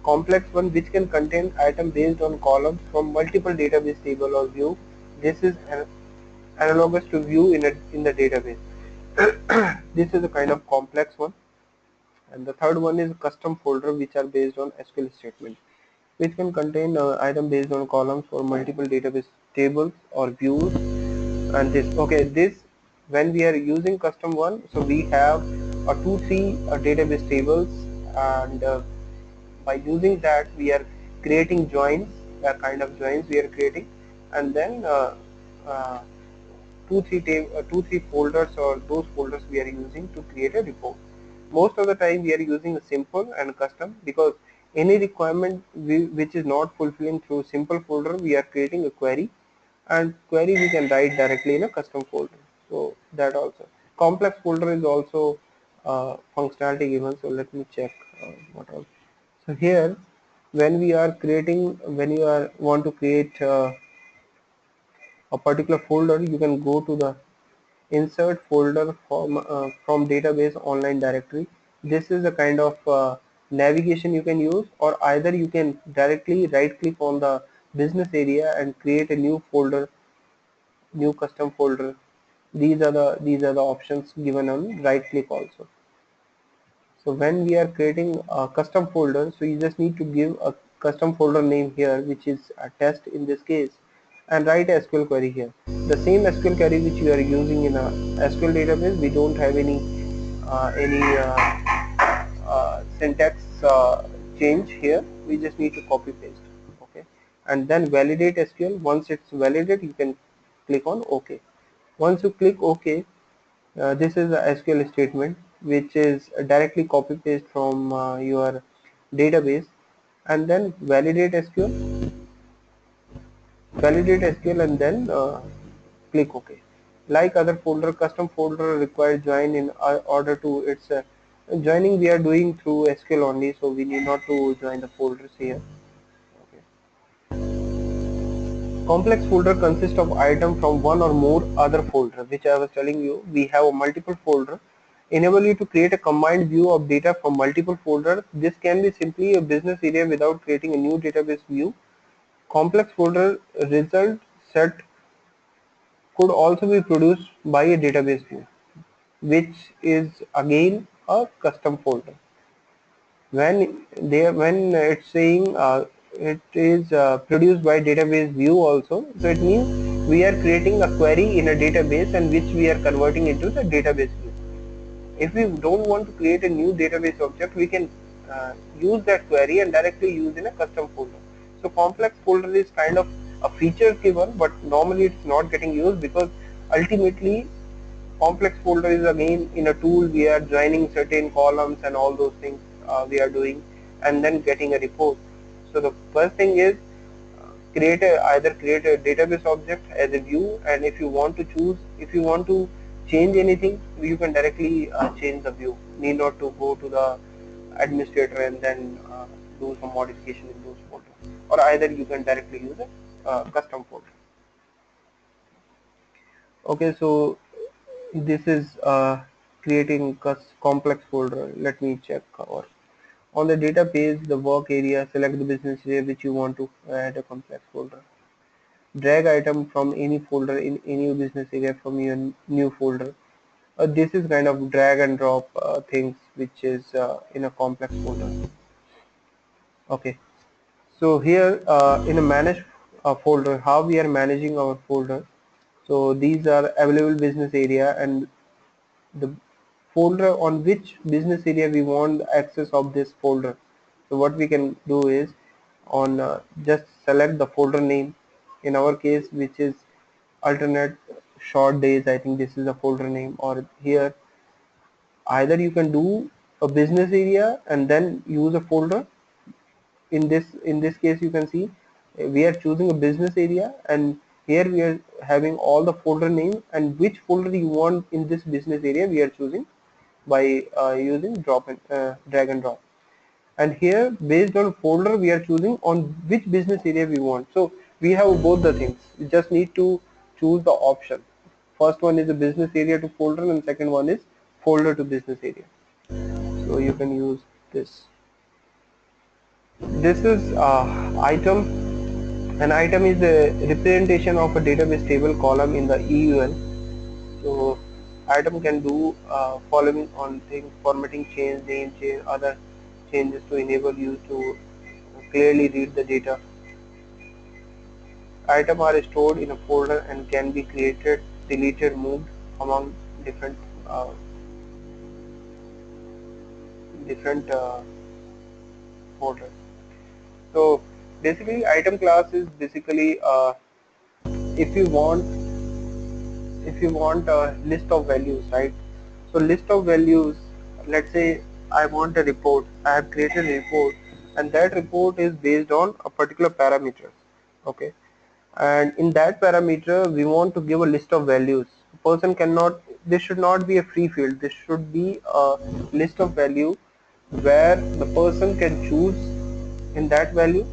Complex one, which can contain item based on columns from multiple database table or view. This is analogous to view in the database. This is a kind of complex one. And the third one is custom folder, which are based on SQL statements, which can contain item based on columns for multiple database tables or views. And this, okay, this, when we are using custom one, so we have a 2 3 database tables, and by using that we are creating joins, the kind of joins we are creating, and then uh, 2 3 folders, or those folders we are using to create a report. Most of the time we are using a simple and custom, because any requirement which is not fulfilling through simple folder, we are creating a query, and query we can write directly in a custom folder. So that also, complex folder is also functionality given. So let me check what else. So here, when we are creating, when you are want to create a particular folder, you can go to the insert folder from database online directory. This is a kind of navigation you can use, or either you can directly right click on the business area and create a new folder, new custom folder. These are the options given on right click also. So when we are creating a custom folder, so you just need to give a custom folder name here, which is a test in this case, and write a SQL query here. The same SQL query which you are using in a SQL database, we don't have any syntax change here. We just need to copy paste. Okay, and then validate SQL. Once it's validated, you can click on OK. Once you click OK, this is a SQL statement which is directly copy paste from your database, and then validate SQL and then click OK. Like other folder, custom folder requires join in order to its joining we are doing through SQL only, so we need not to join the folders here. Okay. Complex folder consists of item from one or more other folder, which I was telling you. We have a multiple folder. Enable you to create a combined view of data from multiple folders. This can be simply a business area without creating a new database view. Complex folder result set could also be produced by a database view, which is again a custom folder. When it's saying it is produced by database view also, so it means we are creating a query in a database and which we are converting into the database view. If we don't want to create a new database object, we can use that query and directly use in a custom folder. So complex folder is kind of a feature given, but normally it's not getting used because ultimately complex folder is again in a tool we are joining certain columns and all those things we are doing and then getting a report. So the first thing is either create a database object as a view, and if you want to change anything, you can directly change the view. Need not to go to the administrator and then do some modification in those folders, or either you can directly use a custom folder. Okay, so this is creating complex folder. Let me check. Or on the data page, the work area, select the business area which you want to add a complex folder. Drag item from any folder in any business area from your new folder. This is kind of drag and drop things which is in a complex folder. Okay, so here in a manage folder, how we are managing our folder. So these are available business area and the folder on which business area we want access of this folder. So what we can do is on just select the folder name, in our case which is alternate short days. I think this is a folder name, or here either you can do a business area and then use a folder. In this case you can see we are choosing a business area, and here we are having all the folder name and which folder you want in this business area we are choosing by using drag and drop. And here based on folder we are choosing on which business area we want. So we have both the things. You just need to choose the option. First one is a business area to folder, and second one is folder to business area. So you can use this. This is item. An item is the representation of a database table column in the EUL. So item can do following on things: formatting change, name change, other changes to enable you to clearly read the data. Items are stored in a folder and can be created, deleted, moved among uh, different folders. So basically, item class is basically if you want a list of values, right? So list of values, let's say I want a report. I have created a report, and that report is based on a particular parameter. Okay, and in that parameter we want to give a list of values. Person cannot, this should not be a free field, this should be a list of value where the person can choose in that value,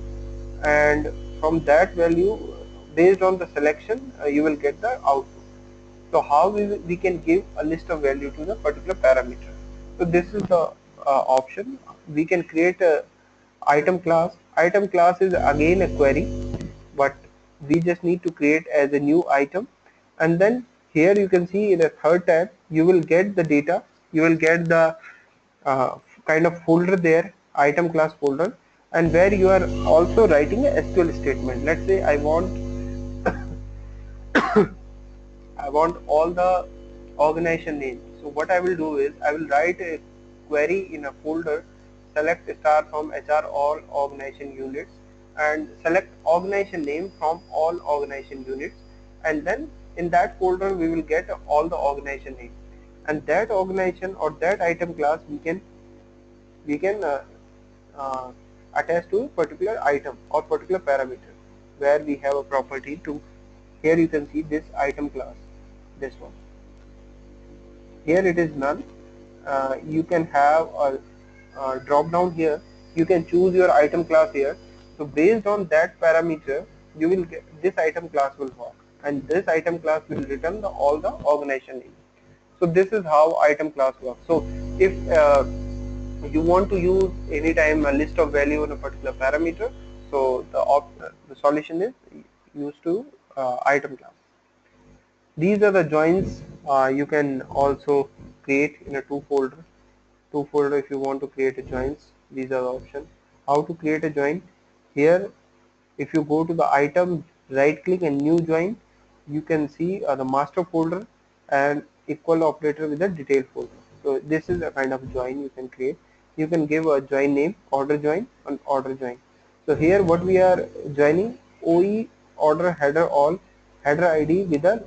and from that value, based on the selection, you will get the output. So how we can give a list of value to the particular parameter. So this is the option. We can create a item class. Item class is again a query, but we just need to create as a new item. And then here you can see in the third tab you will get the data, you will get the kind of folder there, item class folder, and where you are also writing a SQL statement. Let's say I want all the organization names. So what I will do is I will write a query in a folder, select star from HR all organization units, and select organization name from all organization units, and then in that folder we will get all the organization name, and that organization or that item class we can uh, attach to a particular item or particular parameter, where we have a property to. Here you can see this item class, this one. Here it is none. You can have a drop down here. You can choose your item class here. So based on that parameter, you will get this item class will work, and this item class will return all the organization name. So this is how item class works. So if you want to use anytime a list of value in a particular parameter, so the solution is used to item class. These are the joins you can also create in a two folder if you want to create a joins. These are the options. How to create a join? Here, if you go to the item, right click and new join, you can see the master folder and equal operator with the detail folder. So this is a kind of join you can create. You can give a join name, order join and order join. So here what we are joining, OE order header all header ID with a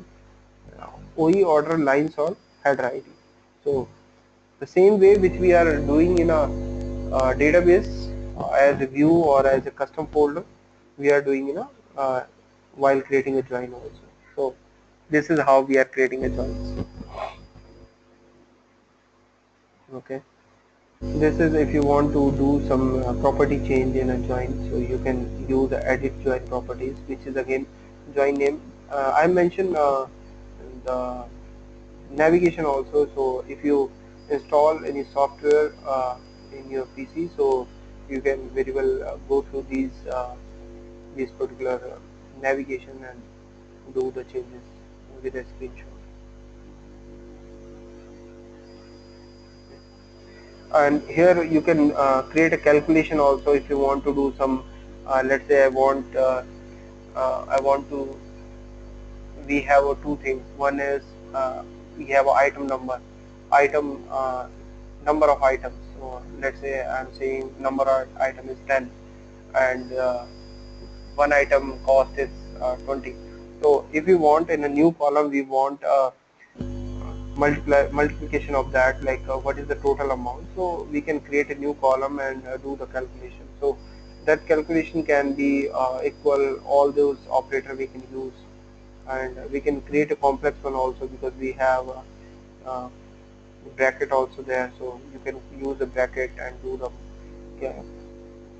OE order lines or header ID. So the same way which we are doing in a database as a view or as a custom folder, we are doing in a while creating a join also. So this is how we are creating a join. Okay. This is if you want to do some property change in a join, so you can use the edit join properties, which is again join name. I mentioned the navigation also. So if you install any software in your PC, so you can very well go through these particular navigation and do the changes with a screenshot. And here you can create a calculation also if you want to do some. Let's say I want to. We have two things. One is we have an item item number of items. So let's say I'm saying number of item is 10, and one item cost is 20. So if we want in a new column, we want multiplication of that, like what is the total amount. So we can create a new column and do the calculation. So that calculation can be equal all those operator we can use, and we can create a complex one also, because we have uh, bracket also there, so you can use the bracket and do the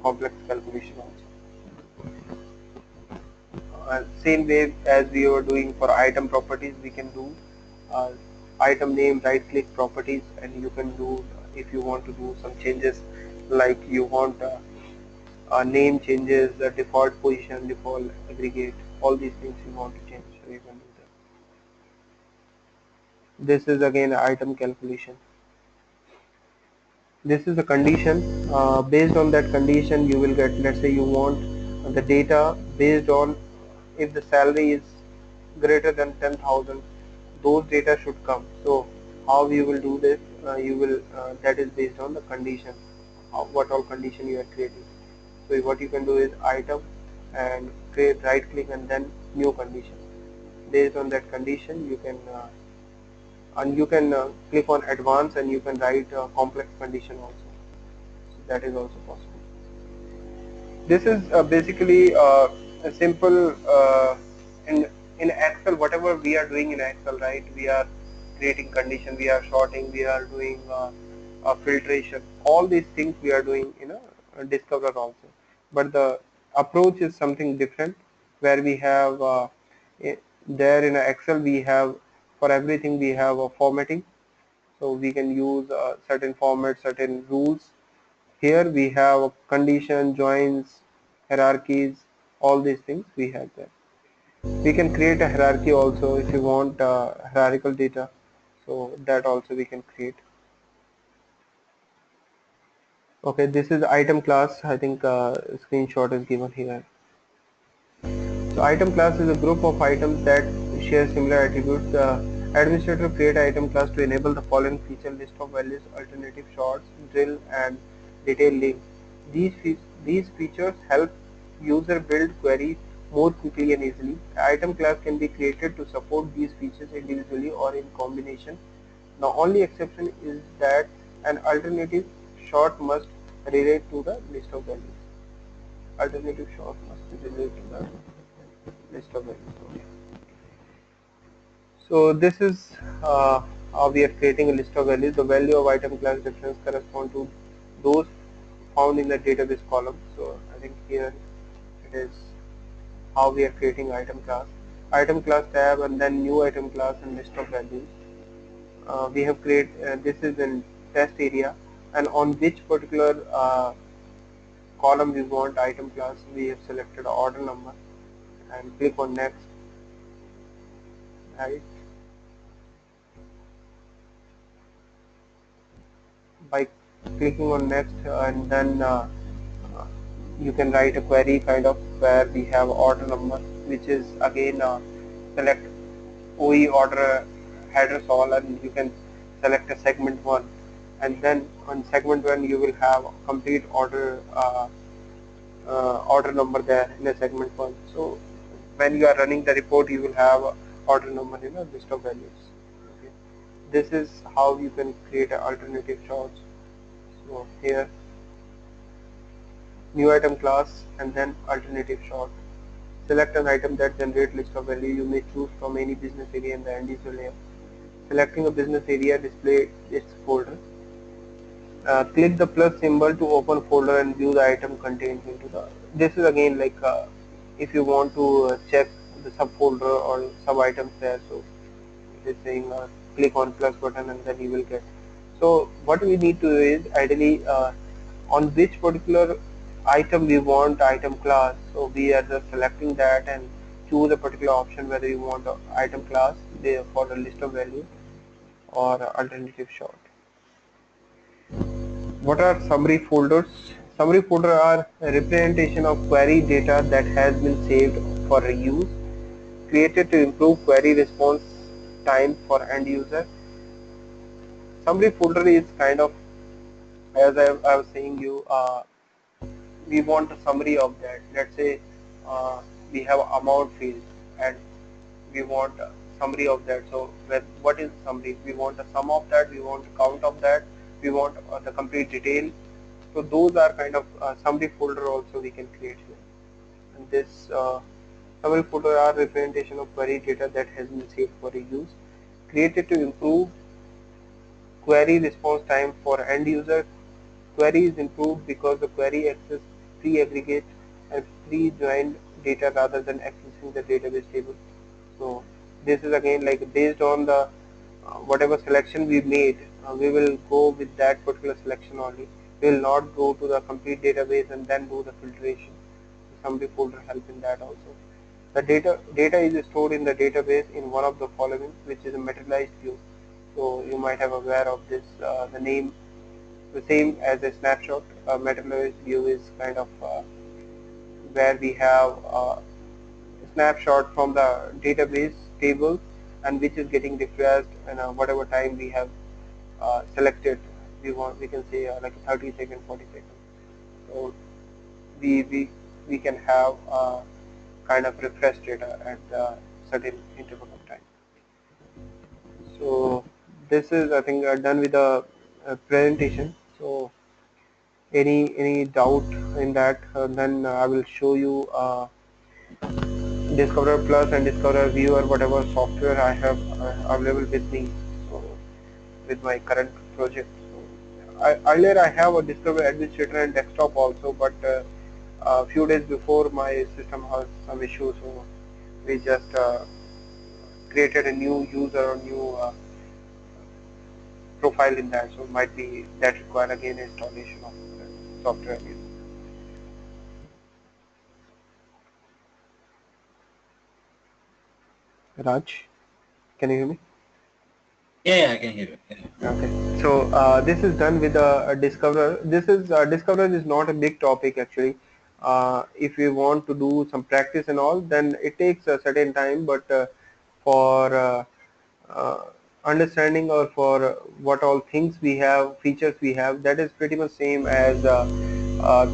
complex calculation also. Same way as we were doing for item properties, we can do uh, item name, right click properties, and you can do if you want to do some changes, like you want name changes, the default position, default aggregate, all these things you want to change, so you can do that. This is again item calculation. This is a condition. Based on that condition you will get, let's say you want the data based on if the salary is greater than 10,000, those data should come. So how you will do this, you will that is based on the condition, what all condition you are creating. So what you can do is item and create, right click and then new condition. Based on that condition you can click on advanced and you can write a complex condition also. So that is also possible. This is basically a simple in Excel. Whatever we are doing in Excel, right? We are creating condition, we are sorting, we are doing filtration. All these things we are doing in a Discover also. But the approach is something different, where we have there in Excel we have, for everything we have a formatting. So we can use certain formats, certain rules. Here we have condition, joins, hierarchies, all these things we have there. We can create a hierarchy also if you want hierarchical data. So that also we can create. Okay, this is item class. I think screenshot is given here. So item class is a group of items that share similar attributes. The administrator create item class to enable the following feature: list of values, alternative shorts, drill, and detail link. These features help user build queries more quickly and easily. Item class can be created to support these features individually or in combination. The only exception is that an alternative short must relate to the list of values. Alternative short must relate to the list of values. Okay. So this is how we are creating a list of values. The value of item class reference correspond to those found in the database column. So I think here it is how we are creating item class. Item class tab and then new item class and list of values. We have created this is in test area, and on which particular column we want item class, we have selected order number and click on next, right? By clicking on next and then uh, you can write a query kind of where we have order number, which is again select OE order headers all, and you can select a segment 1, and then on segment 1 you will have complete order number there in a segment 1. So when you are running the report, you will have order number in a list of values. Okay. This is how you can create an alternative shorts. So here new item class and then alternative short. Select an item that generates list of value. You may choose from any business area in the end user layer. Selecting a business area, display its folder. Click the plus symbol to open folder and view the item contained into the. This is again like if you want to check the subfolder or sub items there. So it is saying click on plus button and then you will get. So what we need to do is ideally on which particular item we want item class. So we are just selecting that and choose a particular option whether you want item class there for the list of value or alternative short. What are summary folders? Summary folder are a representation of query data that has been saved for reuse, created to improve query response time for end user. Summary folder is kind of, as I was saying you, we want a summary of that. Let's say we have amount field and we want a summary of that. So what is summary? We want a sum of that, we want a count of that, we want the complete detail. So those are kind of summary folder also we can create here. And this summary folder are representation of query data that has been saved for reuse, created to improve query response time for end user. Query is improved because the query access pre-aggregate and pre-joined data rather than accessing the database table. So this is again like based on the whatever selection we made, we will go with that particular selection only. We will not go to the complete database and then do the filtration. Summary folder help in that also. The data is stored in the database in one of the following, which is a materialized view. So you might have aware of this. The name the same as a snapshot. Materialized view is kind of where we have snapshot from the database table and which is getting refreshed and whatever time we have selected. We can say like 30 seconds, 40 seconds. So we can have kind of refresh data at the certain interval of time. So this is I think done with the presentation. So any doubt in that, then I will show you Discoverer Plus and Discoverer Viewer, whatever software I have available with me, so with my current project. So earlier I have a Discoverer Administrator and Desktop also, but a few days before my system has some issue, so we just created a new user or new profile in that, so might be that require again installation of software again. Raj, can you hear me? Yeah, I can hear you. Yeah. Okay, so this is done with a Discoverer. This is Discoverer is not a big topic actually. If you want to do some practice and all, then it takes a certain time. But for uh, understanding or for what all things we have, features we have, that is pretty much same as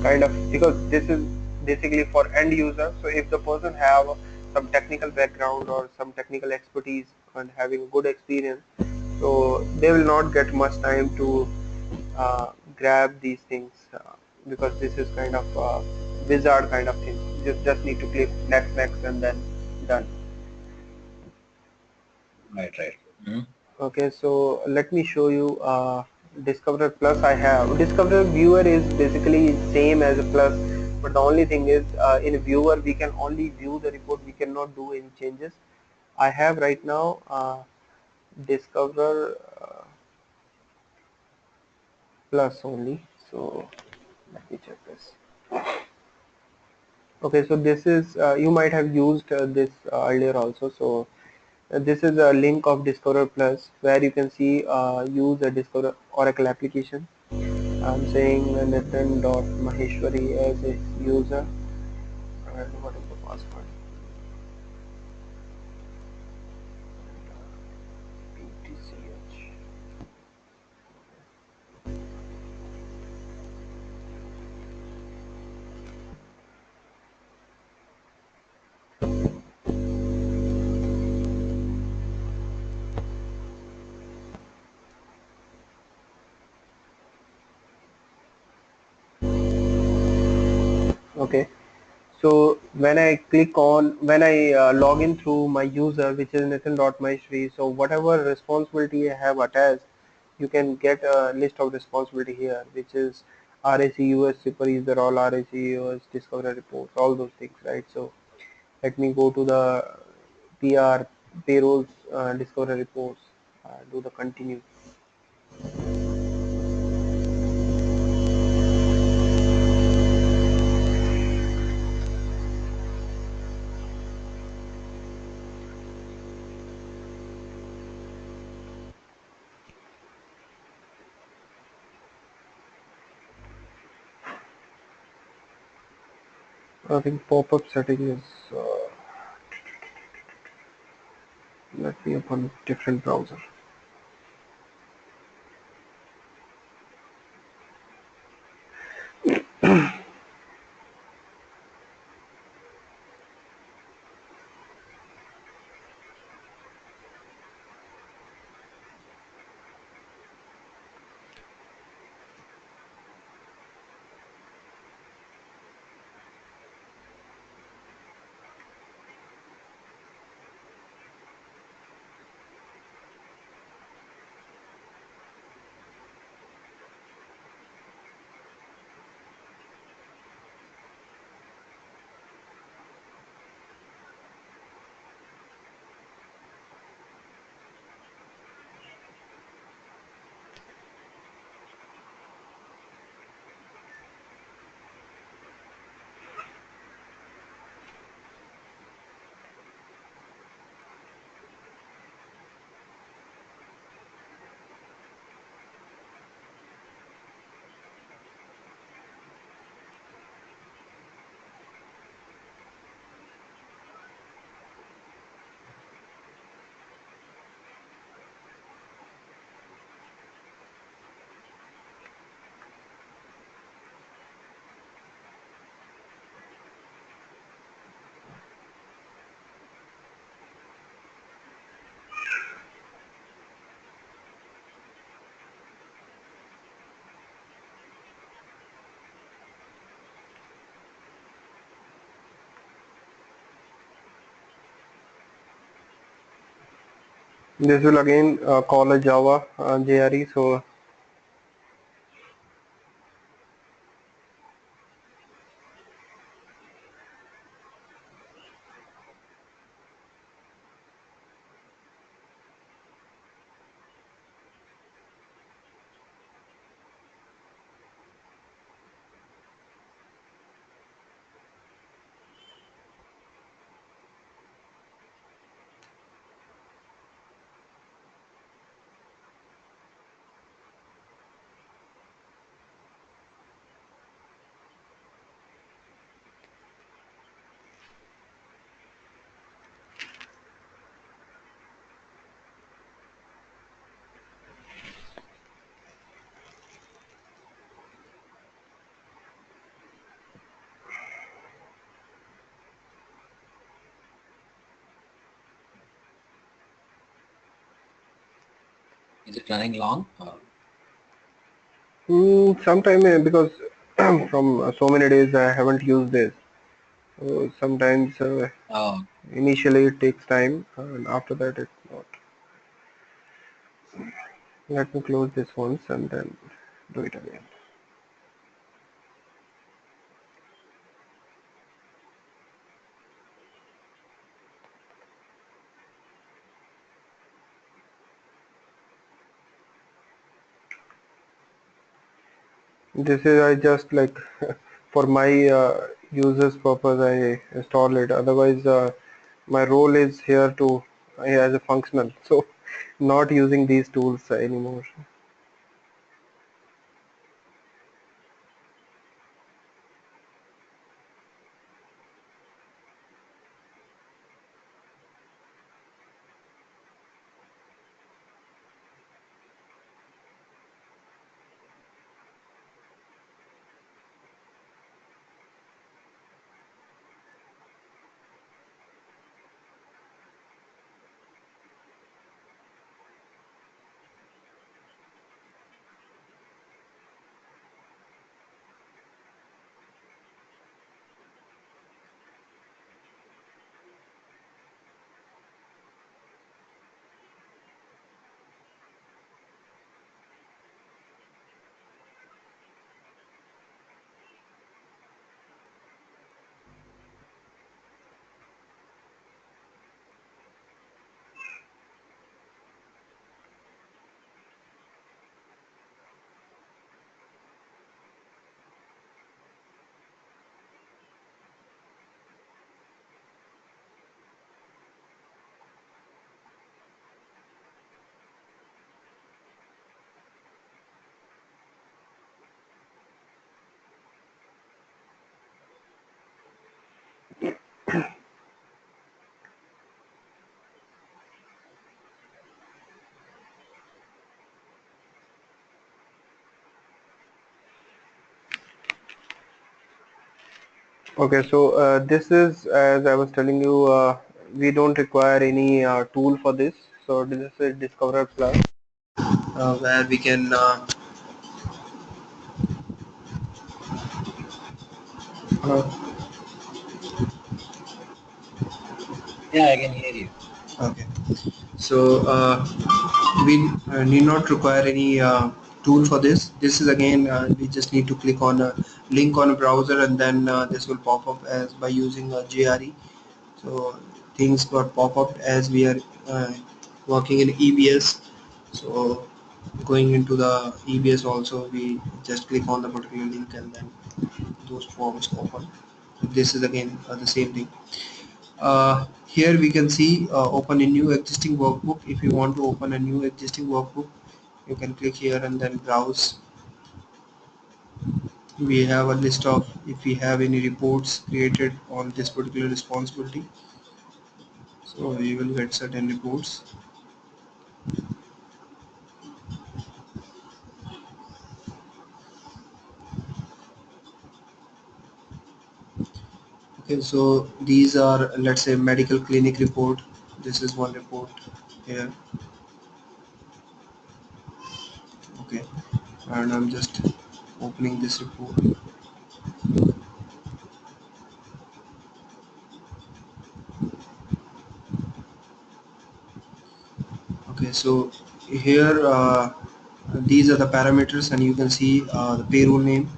kind of because basically for end user. So if the person have some technical background or some technical expertise and having good experience, so they will not get much time to grab these things, because this is kind of wizard kind of thing. You just need to click next and then done. Right, right. Mhm. Okay, so let me show you Discoverer Plus. I have Discoverer Viewer is basically same as a Plus, but the only thing is in Viewer we can only view the report. We cannot do any changes. I have right now Discoverer Plus only. So let me check this. Okay, so this is you might have used this earlier also. So this is a link of Discoverer Plus where you can see use a Discoverer Oracle application. I'm saying Nitin.Maheshwari as a user, and what is the password? PTCH. Okay. So when I log in through my user, which is Nitin.Maheshwari, so whatever responsibility I have attached, you can get a list of responsibility here, which is RAC US super user, all RAC US discovery reports, all those things, right? So let me go to the PR payrolls discovery reports, do the continue. I think pop-up setting is, let me open different browser. This will again call a Java JRE. So Is it running long? Sometime because from so many days I haven't used this. So sometimes Oh, initially it takes time, and after that it's not. Let me close this once and then do it again. This is I just like for my users purpose I install it. Otherwise, my role is here to as a functional, so not using these tools anymore. Okay, so this is as I was telling you, we don't require any tool for this. So this is a Discoverer Plus, where we can. Uh, yeah, I can hear you. okay, so we need not require any tool for this. This is again we just need to click on a link on a browser, and then this will pop up as by using JRE. So things got pop up as we are working in EBS. So going into the EBS also, we just click on the particular link and then those forms open. This is again the same thing. Here we can see open a new existing workbook. If you want to open a new existing workbook, you can click here and then browse. We have a list of if we have any reports created on this particular responsibility. So we will get certain reports. Okay, so these are, let's say, medical clinic report. This is one report here. Okay, and I'm just opening this report. Okay, so here these are the parameters, and you can see the payroll name.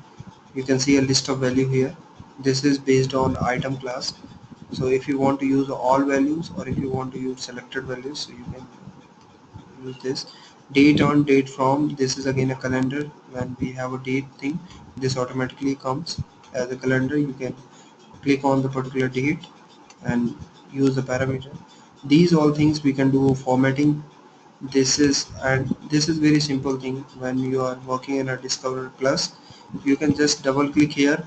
You can see a list of value here. This is based on item class. So if you want to use all values, or if you want to use selected values, so you can use this. Date on, date from, this is again a calendar. When we have a date thing, this automatically comes as a calendar. You can click on the particular date and use the parameter. These all things we can do formatting. This is very simple thing. When you are working in a Discover Plus, you can just double click here,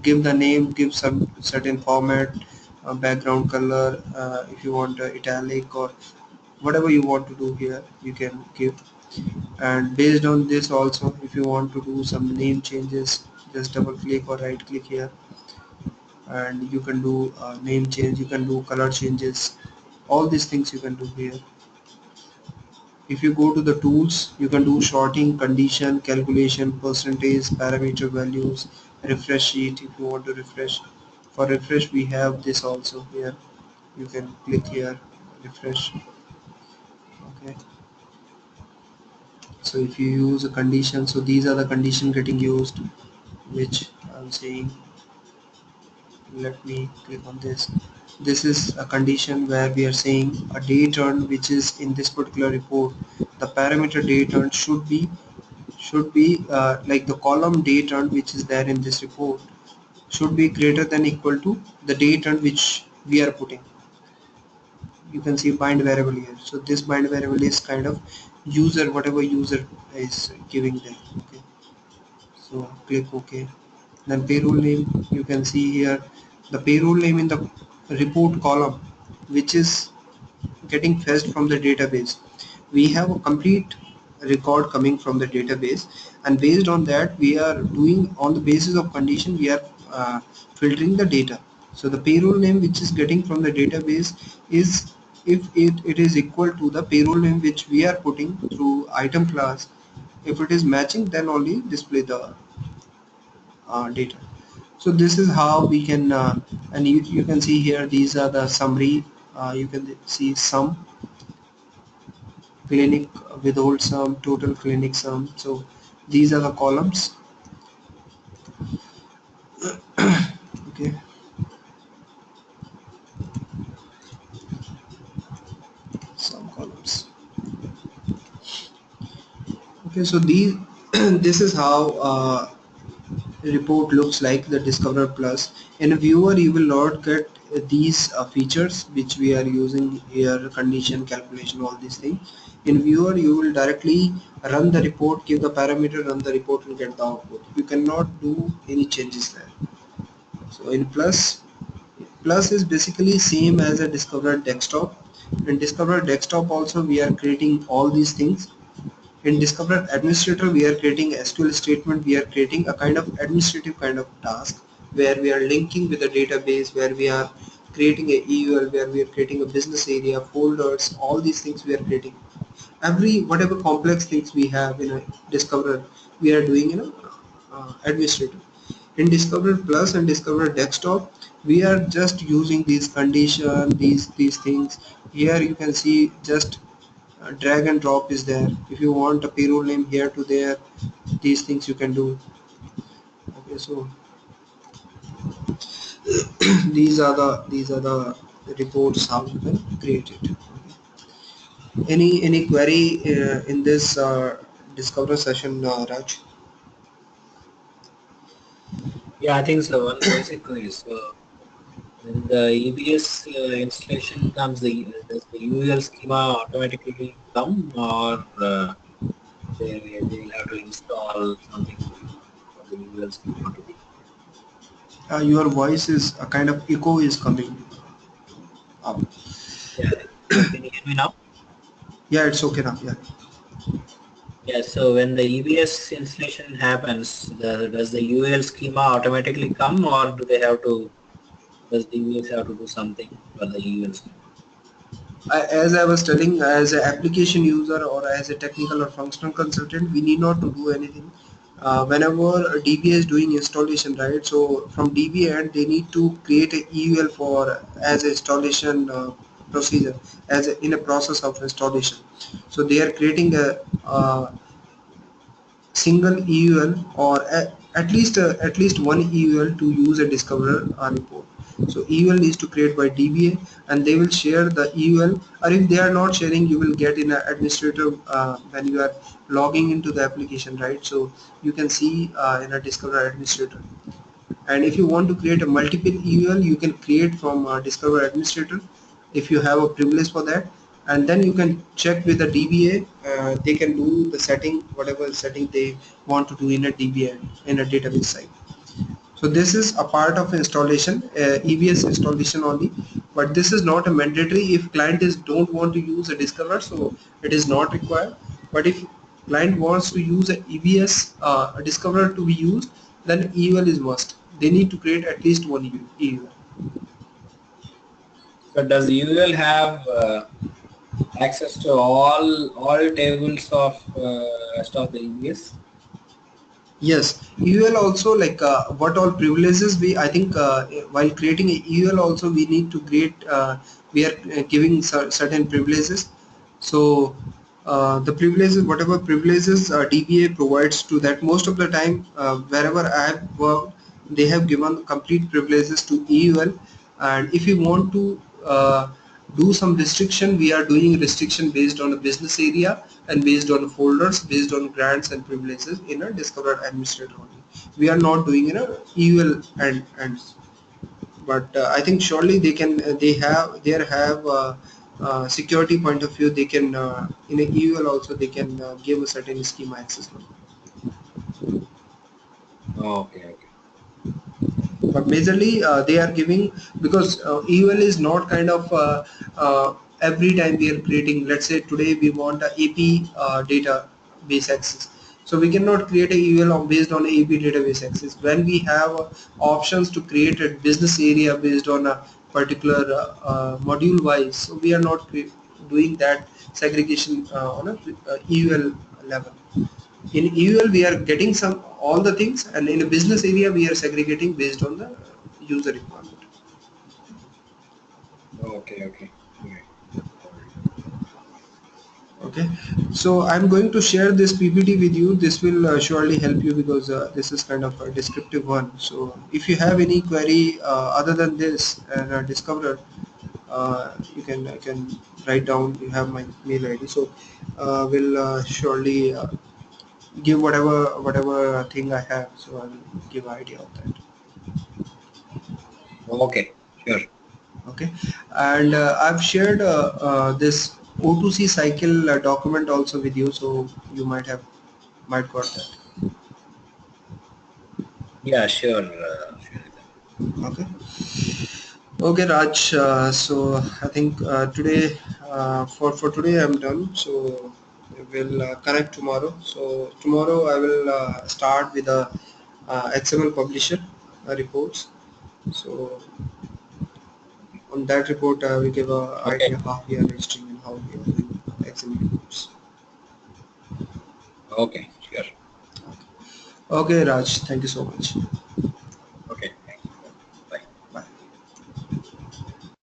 give the name, give some certain format, background color, if you want italic or whatever you want to do here, you can give. And based on this also, if you want to do some name changes, just double click or right click here, and you can do name change, you can do color changes, all these things you can do here. If you go to the tools, you can do sorting, condition, calculation, percentage, parameter values, refresh sheet if you want to refresh. For refresh we have this also here. You can click here, refresh. Okay. So if you use a condition, so these are the condition getting used, which I'm saying. Let me click on this. This is a condition where we are saying a date earned which is in this particular report. The parameter date earned should be like the column date earned which is there in this report should be greater than equal to the date earned which we are putting. You can see bind variable here. So this bind variable is kind of user, whatever user is giving there. Okay. So click OK. Then payroll name, you can see here the payroll name in the report column which is getting fetched from the database. We have a complete record coming from the database, and based on that we are doing, on the basis of condition we are filtering the data. So the payroll name which is getting from the database is, if it is equal to the payroll name which we are putting through item class, if it is matching, then only display the data. So this is how we can and you can see here these are the summary. You can see sum, clinic withhold sum, total clinic sum. So these are the columns. Okay, some columns. Okay, so these this is how report looks like, the Discover Plus. In a viewer you will not get these features which we are using here, condition, calculation, all these things. In viewer you will directly run the report, give the parameter, run the report and get the output. You cannot do any changes there. So in Plus is basically same as a Discover Desktop. In Discover Desktop also we are creating all these things. In Discover Administrator we are creating SQL statement, we are creating a kind of administrative kind of task where we are linking with the database, where we are creating a EUL, where we are creating a business area, folders, all these things we are creating. Every whatever complex things we have in a Discover we are doing in a administrator. In Discover Plus and Discover Desktop we are just using these condition, these things. Here you can see just drag and drop is there. If you want a payroll name here to there, these things you can do. Okay, so these are the reports how you can create it. Any query in this Discover session, Raj? Yeah, I think so. One basic is when the EBS installation comes, does the UL schema automatically come, or they'll have to install something for the UL schema to be? Your voice is a kind of echo is coming up. Yeah. So can you hear me now? Yeah, it's okay now. Yeah. Yeah. So when the EBS installation happens, does the UL schema automatically come, or do they have to? Does the EBS have to do something for the UL schema? As I was telling, as an application user or as a technical or functional consultant, we need not to do anything. Whenever DBA is doing installation, right? So from DBA end, they need to create a EUL for as a installation procedure, in a process of installation. So they are creating a single EUL, or at least one EUL to use a Discoverer report. So EUL needs to create by DBA, and they will share the EUL, or if they are not sharing, you will get in an administrator when you are logging into the application, right? So you can see in a Discoverer administrator. And if you want to create a multiple EUL, you can create from Discover Administrator if you have a privilege for that, and then you can check with the DBA. They can do the setting, whatever setting they want to do in a DBA, in a database side. So this is a part of installation, EBS installation only, but this is not a mandatory. If client is don't want to use a Discover, so it is not required. But if client wants to use a EBS, a Discover to be used, then EUL is must. They need to create at least one EUL. So does UL have access to all tables of rest of the EBS. Yes, EUL also, like what all privileges we, I think while creating a EUL also we need to create, we are giving certain privileges. So the privileges, whatever privileges DBA provides to that, most of the time wherever I have worked, they have given complete privileges to EUL. And if you want to do some restriction, we are doing restriction based on a business area and based on folders, based on grants and privileges in a Discover administrator only. We are not doing in a EUL and but I think surely they can, they have security point of view, they can in a EUL also they can give a certain schema access number. Okay, okay. But majorly they are giving, because EUL is not kind of every time we are creating, let's say today we want a AP database access, so we cannot create a EUL based on AP database access. When we have options to create a business area based on a particular module wise, so we are not doing that segregation on a EUL level. In EUL we are getting some all the things, and in a business area we are segregating based on the user requirement. Okay, okay. Okay. Okay, so I'm going to share this PPT with you. This will surely help you, because this is kind of a descriptive one. So if you have any query other than this and discover, you can write down. You have my mail ID, so we'll surely give whatever thing I have. So I will give idea of that. Okay, sure. Okay, and I've shared this O2C cycle document also with you, so you might got that. Yeah, sure. Sure. Okay. Okay, Raj. So I think today for today I'm done. So we'll connect tomorrow. So tomorrow I will start with the XML publisher reports. So on that report we give a Okay, idea how we are registering and how we are doing XML reports. okay, sure. Okay, Raj. Thank you so much.